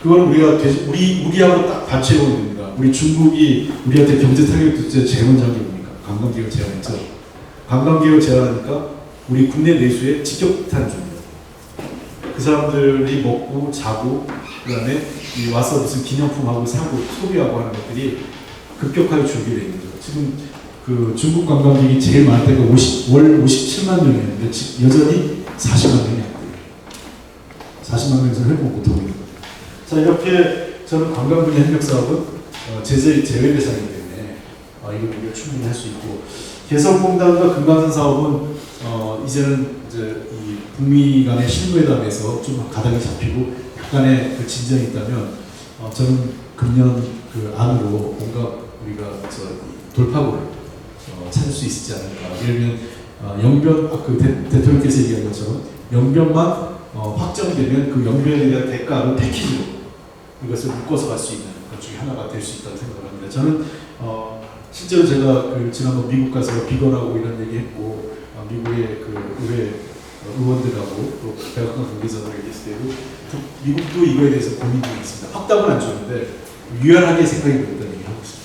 그건 우리하고 딱 반치해 보면 됩니다. 우리 중국이 우리한테 경제 타격도 제일 먼저 한 게 뭡니까? 관광객을 제한했죠. 관광객을 제한하니까 우리 국내 내수에 직격탄 줍니다. 그 사람들이 먹고 자고 그다음에 와서 무슨 기념품하고 사고 소비하고 하는 것들이 급격하게 줄게 되는 거죠. 지금 그 중국 관광객이 제일 많을 때가 월 57만 명이었는데 여전히 40만 명이 안 돼요. 40만 명에서 회복 못하고 있는 거죠. 자, 이렇게 저는 관광 분야 협력 사업은 제재 제외 대상이기 때문에 이걸 우리가 충분히 할 수 있고, 개성공단과 금강산 사업은 이제는 이제 이 북미 간의 실무회담에서 좀 가닥이 잡히고 약간의 그 진전이 있다면 저는 금년 그 안으로 뭔가 우리가 돌파구를 찾을 수 있지 않을까. 예를 들면 영변 대통령께서 얘기한 것처럼 영변만 확정되면 그 영변에 대한 대가를 패키지로 이것을 묶어서 갈 수 있는 것 중에 하나가 될 수 있다고 생각을 합니다. 저는 실제로 제가 지난번 미국 가서 비건하고 이런 얘기했고 미국의 그 의회 의원들하고 또 백악관 관계자들에게 얘기했을 때도 미국도 이거에 대해서 고민 중에 있습니다. 확답은 안 줬는데 유연하게 생각이 들었다는 얘기를 하고 있습니다.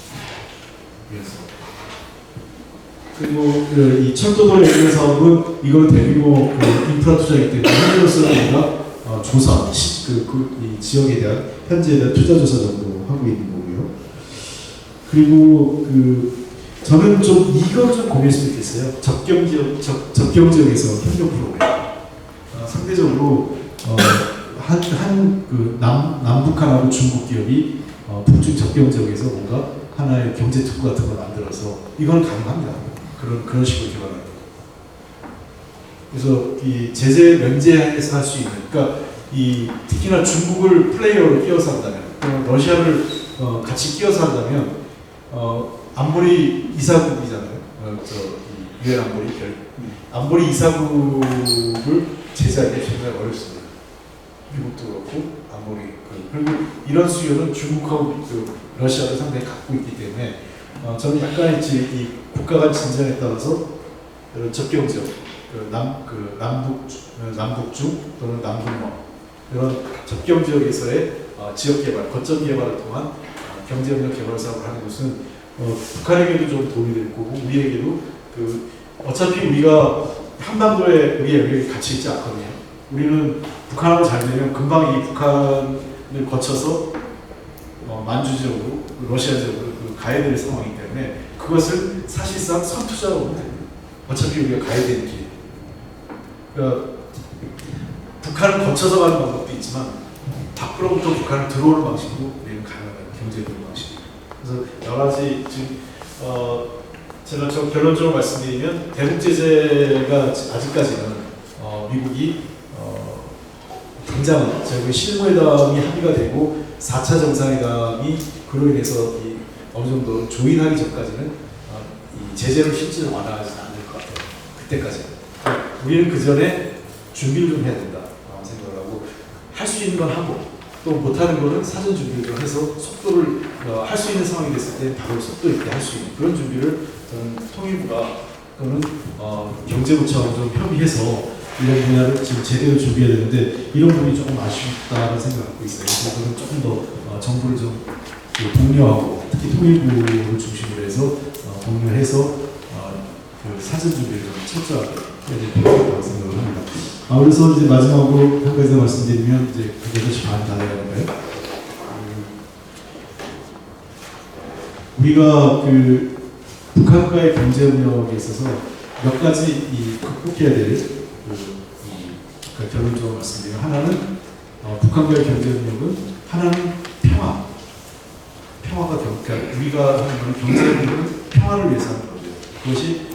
그리고 이 철도도로 연결 사업은 이건 대규모 인프라 투자이기 때문에 현재로서는 우리가 조사, 이 지역에 대한 현지에 대한 투자 조사 정도 하고 있는 거고요. 그리고 저는 좀 이걸 좀 고민했으면 좋겠어요. 접경 지역에서 협력 프로그램. 상대적으로 남북한하고 중국 기업이 북중 접경 지역에서 뭔가 하나의 경제 특구 같은 걸 만들어서 이건 가능합니다. 그런 식으로 개발하는 거. 그래서 이 제재 면제하에서 할 수 있는, 그러니까 특히나 중국을 플레이어로 끼워서 한다면, 러시아를 같이 끼워서 한다면, 안보리 이사국이잖아요. 유엔 안보리 이사국을 제재하기 정말 어렵습니다. 미국도 그렇고 안보리 그리고 이런 수요는 중국하고 러시아를 상당히 갖고 있기 때문에 저는 약간 이 국가 간 진전에 따라서 이런 접경 지역, 남북중 또는 남북러 이런 접경 지역에서의 지역 개발, 거점 개발을 통한 경제협력 개발 사업을 하는 것은 북한에게도 좀 도움이 될 거고 우리에게도 어차피 우리가 한반도에 우리 여기 같이 있지 않거든요. 우리는 북한하고 잘 되면 금방 이 북한을 거쳐서 만주 지역으로 러시아 지역으로 가야 될 상황이기 때문에 그것을 사실상 선투자로 보면 됩니다. 어차피 우리가 가야 되는 길. 그러니까 북한을 거쳐서 가는 방법도 있지만 밖으로부터 북한을 들어오는 방식으로 우리는 가능한 경제적인 방식. 그래서 여러 가지 지금 제가 좀 결론적으로 말씀드리면 대북 제재가 아직까지는 미국이 당장 저희 실무회담이 합의가 되고 4차 정상회담이 그로 인해서 어느 정도 조인하기 전까지는 이 제재를 실제로 완화하지는 않을 것 같아요. 그때까지는. 우리는 그 전에 준비를 좀 해야 된다 생각을 하고 할 수 있는 건 하고 또 못하는 거는 사전 준비를 해서 속도를 할 수 있는 상황이 됐을 때 바로 속도 있게 할 수 있는 그런 준비를 저는 통일부가 또는 경제부처하고 좀 협의해서 이런 분야를 지금 제대로 준비해야 되는데 이런 부분이 조금 아쉽다는 생각을 갖고 있어요. 그래서 저는 조금 더 정부를 좀 독려하고 특히 통일부를 중심으로 해서 독려해서 사전 준비를 좀 철저하게 해야 될 필요가 있다고 생각을 합니다. 그래서 이제 마지막으로 한 가지 더 말씀드리면 이제 8시 반 다 돼가는가요? 우리가 북한과의 경제협력에 있어서 몇 가지 극복해야 될 결론적으로 말씀드리면 하나는 북한과의 경제협력은 하나는 평화가 그러니까 우리가 하는 건 경제협력은 평화를 위해서 하는 거죠. 그것이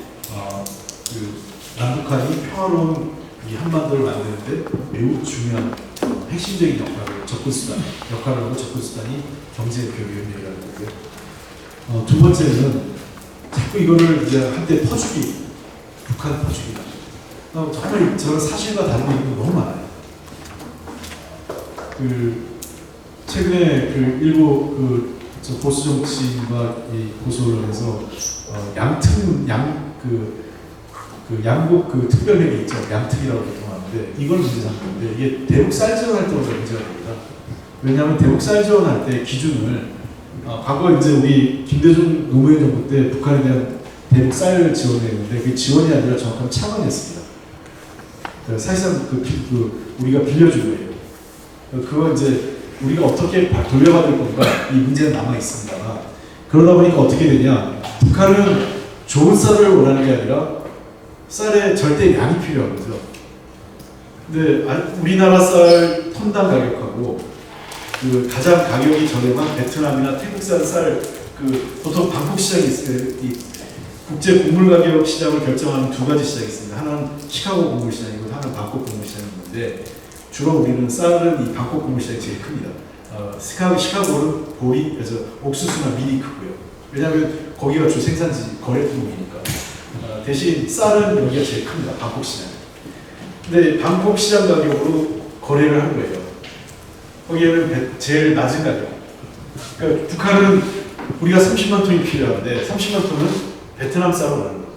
남북한이 평화로운 이 한반도를 만드는데 매우 중요한 핵심적인 역할을 하고 접근수단이 경제협력이라는 거고요. 두 번째는 자꾸 이거를 이제 한때 북한 퍼주기다. 정말 저는 사실과 다른 얘기가 너무 많아요. 최근에 일부 보수 정치인과 이 보수 언론에서 양국 특별회의 있죠. 양특이라고 보통 하는데 이걸 문제 삼는데 이게 대북 사이즈 활동으로 문제가 됩니다. 왜냐하면 대북 쌀 지원할 때 기준을 과거 이제 우리 김대중 노무현 정부 때 북한에 대한 대북 쌀 지원했는데 그 지원이 아니라 정확한 차관이었습니다. 사실상 우리가 빌려준 거예요. 그거 이제 우리가 어떻게 돌려받을 건가 이 문제는 남아 있습니다. 그러다 보니까 어떻게 되냐? 북한은 좋은 쌀을 원하는 게 아니라 쌀에 절대 양이 필요한 거죠. 근데 우리나라 쌀 톤당 가격하고 그 가장 가격이 저렴한 베트남이나 태국산 쌀 보통 방콕 시장이 있어요. 이 국제 곡물 가격 시장을 결정하는 두 가지 시장이 있습니다. 하나는 시카고 곡물 시장이고 하나는 방콕 곡물 시장인데 주로 우리는 쌀은 이 방콕 곡물 시장이 제일 큽니다. 시카고는 보리, 그래서 옥수수나 밀이 크고요. 왜냐하면 거기가 주 생산지 거래 품목이니까. 대신 쌀은 여기가 제일 큽니다. 방콕 시장. 근데 방콕 시장 가격으로 거래를 한 거예요. 거기에는 제일 낮은 가격. 그러니까 북한은 우리가 30만 톤이 필요한데 30만 톤은 베트남 쌀로 가는 거예요.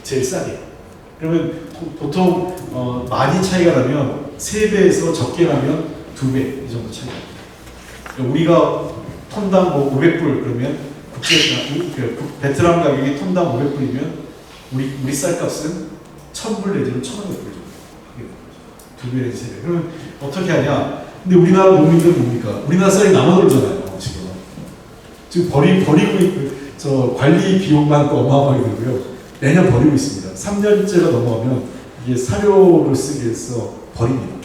제일 싸게. 그러면 보통 많이 차이가 나면 3배에서 적게 나면 2배 이 정도 차이가 납니다. 그러니까 우리가 톤당 500불 그러면 베트남 가격이 톤당 500불이면 우리 쌀값은 1000불 내지는 1500불 정도. 2배 내지 3배. 그러면 어떻게 하냐? 근데 우리나라 농민들은 뭡니까? 우리나라 쌀이 남아돌잖아요. 지금 버리고 있고 관리 비용만 또 어마어마하게 들고요. 매년 버리고 있습니다. 3년째가 넘어가면 이게 사료를 쓰기 위해서 버립니다.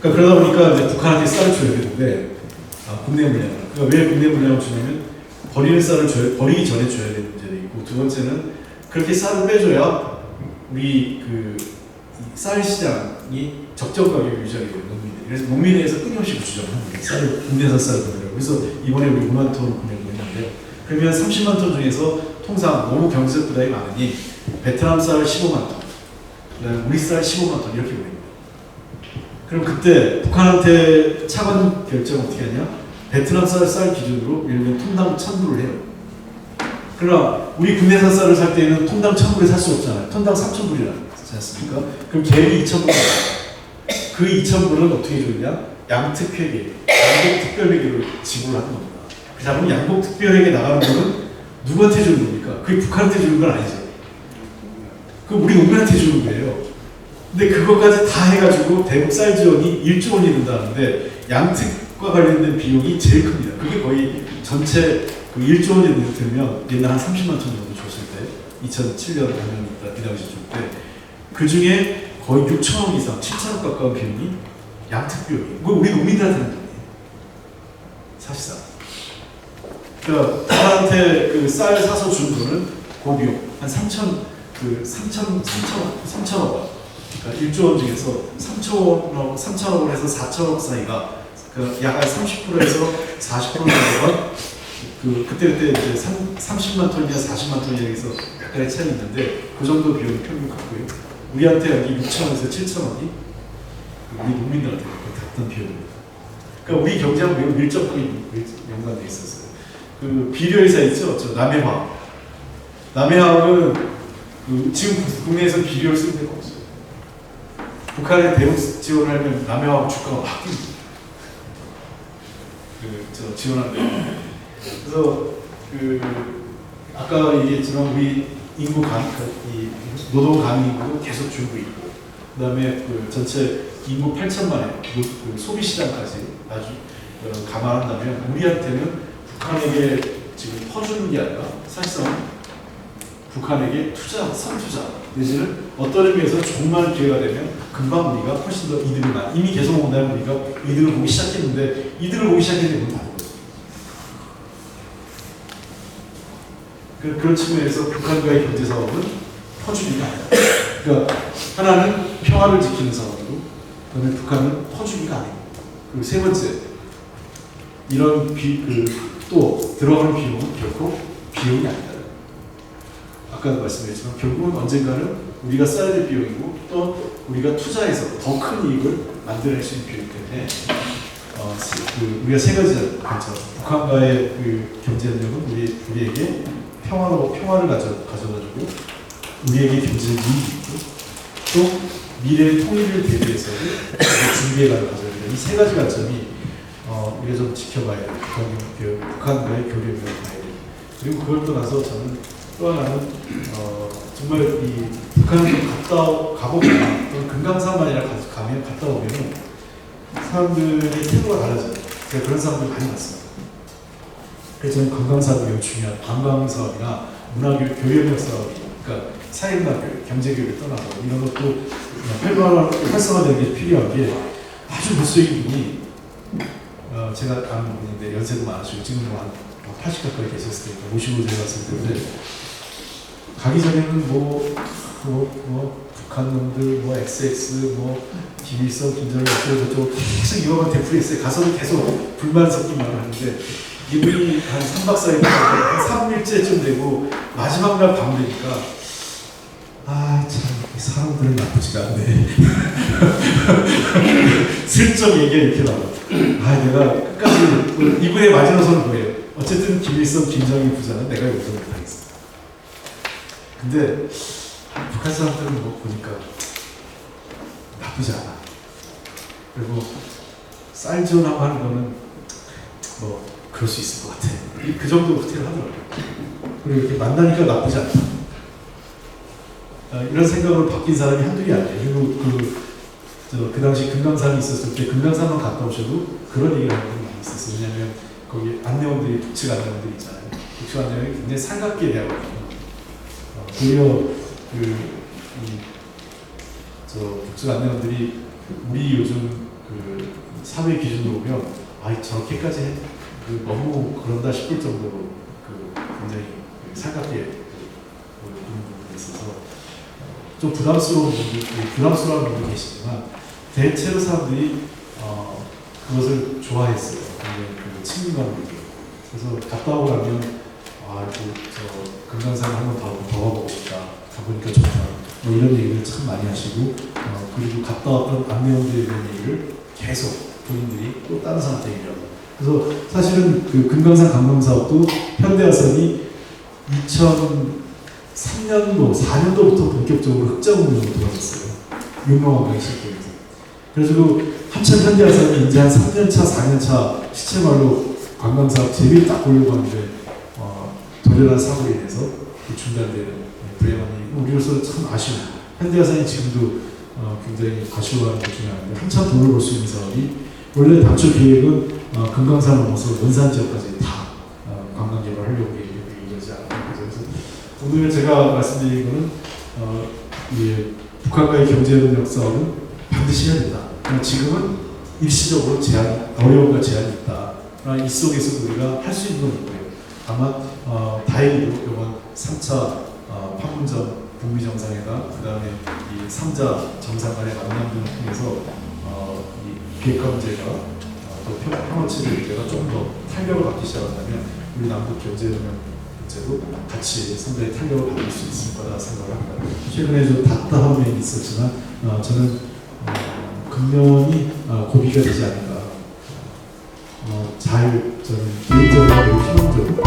그러다 보니까 이제 북한한테 쌀을 줘야 되는데 국내 물량. 그러니까 왜 국내 물량을 주냐면 버리는 쌀을 버리기 전에 줘야 되는 문제도 있고 두 번째는 그렇게 쌀을 빼줘야 우리 쌀 시장이 적정 가격을 유지하게 돼요. 농민들이. 그래서 농민회에서 끊임없이 주장하는 거예요. 쌀을 국내산 쌀을 보내라고. 그래서 이번에 우리 5만 톤을 보내고 있는데요. 그러면 30만 톤 중에서 통상 너무 경제적 부담이 많으니 베트남 쌀 15만 톤, 그다음에 우리 쌀 15만 톤 이렇게 보냅니다. 그럼 그때 북한한테 차관 결정 어떻게 하냐? 베트남 쌀 기준으로 예를 들면 톤당 1,000불을 해요. 그러나 우리 국내산 쌀을 살 때는 톤당 1,000불에 살 수 없잖아요. 톤당 3,000불이라지 않습니까? 그럼 갭이 2,000불. 그 2,000불은 어떻게 주느냐? 양특회계, 양곡특별회계로 지불을 하는 겁니다. 자, 그럼 양곡특별회계 나가는 거는 누구한테 주는 겁니까? 그게 북한한테 주는 건 아니죠. 그럼 우리 농민한테 주는 거예요. 근데 그것까지 다 해가지고 대북 쌀 지원이 1조 원이 된다는데 양특과 관련된 비용이 제일 큽니다. 그게 거의 전체 1조 원이 들면 옛날 한 30만 톤 정도 줬을 때 2007년 이 당시 줄 때 그 중에 거의 6천억 이상, 7천억 가까운 비용이 양특 비용이에요. 그거 우리 농민들한테 하는 돈이에요. 사실상. 그러니까 북한한테 쌀 사서 준 돈은 고비용 한 3천억 원. 그러니까 1조 원 중에서 3천억 원에서 4천억 사이가 약 30%에서 40% 정도가 그때 이제 30만 톤이나 40만 톤이나 해서 약간의 차이 있는데 그 정도 비용이 평균 같고요. 우리한테 여기 6천원에서 7천원이 우리 농민들한테 같은 비용입니다. 그러니까 우리 경제하고 매우 밀접하게 연관되어 있었어요. 비료회사 있죠? 남해화학. 남해화학은 지금 국내에서 비료를 쓰는 데가 없어요. 북한에 대북 지원을 하면 남해화학 주가가 확 뜁니다. 지원하는 그래서 아까 얘기했지만 우리 인구 노동 가능 인구도 계속 줄고 있고 그다음에 전체 인구 8천만의 소비 시장까지 아주 감안한다면 우리한테는 북한에게 지금 퍼주는 게 아니라 사실상 북한에게 선투자 내지는 어떤 의미에서 조그마한 기회가 되면 금방 우리가 훨씬 더 이득을 이미 계속 온다면 우리가 이득을 보기 시작했는데 이득을 보기 시작했는데 그건 다른 거죠. 그런 측면에서 북한과의 경제 사업은 퍼주기가 아니다. 그러니까 하나는 평화를 지키는 사업이고 그다음에 북한은 퍼주기가 아니고 그리고 세 번째 이런 또 들어가는 비용은 결코 비용이 아니다. 아까도 말씀드렸지만 결국은 언젠가는 우리가 써야 될 비용이고 또 우리가 투자해서 더 큰 이익을 만들어낼 수 있는 비용이기 때문에 우리가 세 가지 관점 북한과의 경제협력은 우리에게 평화를 가져다주고 우리에게 경제적 이익이 있고 또 미래의 통일을 대비해서 준비해가는 과정입니다. 이 세 가지 관점이 우리가 좀 지켜봐야 돼요. 북한과의 교류를 봐야 돼요. 그리고 그걸 떠나서 저는 또 하나는 정말 이 북한을 좀 가보거나 또는 금강산만이라 가면 갔다 오면은 사람들의 태도가 달라져요. 제가 그런 사람들 많이 봤어요. 그래서 저는 관광사업이 매우 중요한 관광사업이나 문화교육, 교육력 사업이, 그러니까 사회문화교육, 경제교육을 떠나서 이런 것도 활성화되는 게 필요한 게 아주 보수적인 분이 제가 아는 분인데 연세도 많으시고 지금 한 80 가까이 계셨을 때니까 55세 갔을 때인데 가기 전에는 북한 놈들, XX, 김일성, 김정일 어쩌고저쩌고 계속 이거만 되풀이했어요. 가서는 계속 불만 섞기만 하는데 이분이 한 3박 4일, 한 3일째쯤 되고 마지막 날 밤 되니까 참 사람들은 나쁘지가 않네. 슬쩍 얘기가 이렇게 나와. 내가 끝까지 이분의 마지노선은 뭐예요? 어쨌든 김일성, 김정일 부자는 내가 용서를 못하겠어. 근데 북한 사람들은 보니까 나쁘지 않아. 그리고 쌀 지원하고 하는 거는 그럴 수 있을 것 같아. 그 정도 호텔을 하더라고요. 그리고 이렇게 만나니까 나쁘지 않다. 이런 생각으로 바뀐 사람이 한둘이 아니에요. 그리고 그 당시 금강산이 있었을 때 금강산만 갔다 오셔도 그런 얘기를 하는 분이 많이 있었어요. 왜냐하면 거기 안내원들이, 북측 안내원들이 있잖아요. 북측 안내원이 굉장히 살갑게 대하거든요. 오히려 북측 안내원들이 우리 요즘 사회 기준으로 보면 저렇게까지 너무 그런다 싶을 정도로 굉장히 살갑게 보는 부분이 있어서 좀 부담스러운 분도 계시지만 대체로 사람들이 그것을 좋아했어요. 굉장히 친근감을 느껴요. 그래서 갔다 오고 나면 금강산을 한번 더 가보고 싶다. 가보니까 좋다. 이런 얘기를 참 많이 하시고 그리고 갔다 왔던 안내원들에 대한 얘기를 계속 본인들이 또 다른 사람한테 얘기하고. 그래서 사실은 그 금강산 관광사업도 현대화선이 2003년도, 4년도부터 본격적으로 흑자 운영으로 들어갔어요. 유명한 시작되면서. 그래서 한참 현대화선이 이제 한 3년차, 4년차 시체말로 관광사업 재미를 딱 보려고 하는데 도련한 사고로 인해서 중단되는 불행한 일이 우리로서 참 아쉬워요. 현대화선이 지금도 굉장히 아쉬워하는 것 중에 하나인데 한참 돈을 벌 수 있는 사업이 원래 당초 계획은 금강산을 넘어서 원산 지역까지 다 관광 개발하려고 얘기하지 않았고 그래서 오늘 제가 말씀드린 거는 북한과의 경제협력 사업은 반드시 해야 된다. 지금은 일시적으로 어려움과 제한이 있다. 이 속에서 우리가 할 수 있는 건 있고요. 다만 다행히도 이번 3차 판문점 북미 정상회담 그다음에 이 3자 정상 간의 만남 등을 통해서 이 비핵화 문제가 또 평화체제 문제가 좀 더 탄력을 받기 시작한다면 우리 남북 경제협력 문제도 같이 상당히 탄력을 받을 수 있을 거라 생각을 합니다. 최근에 좀 답답한 면이 있었지만 저는 금년이 고비가 되지 않을까. 저는 개인적으로 매우 희망적으로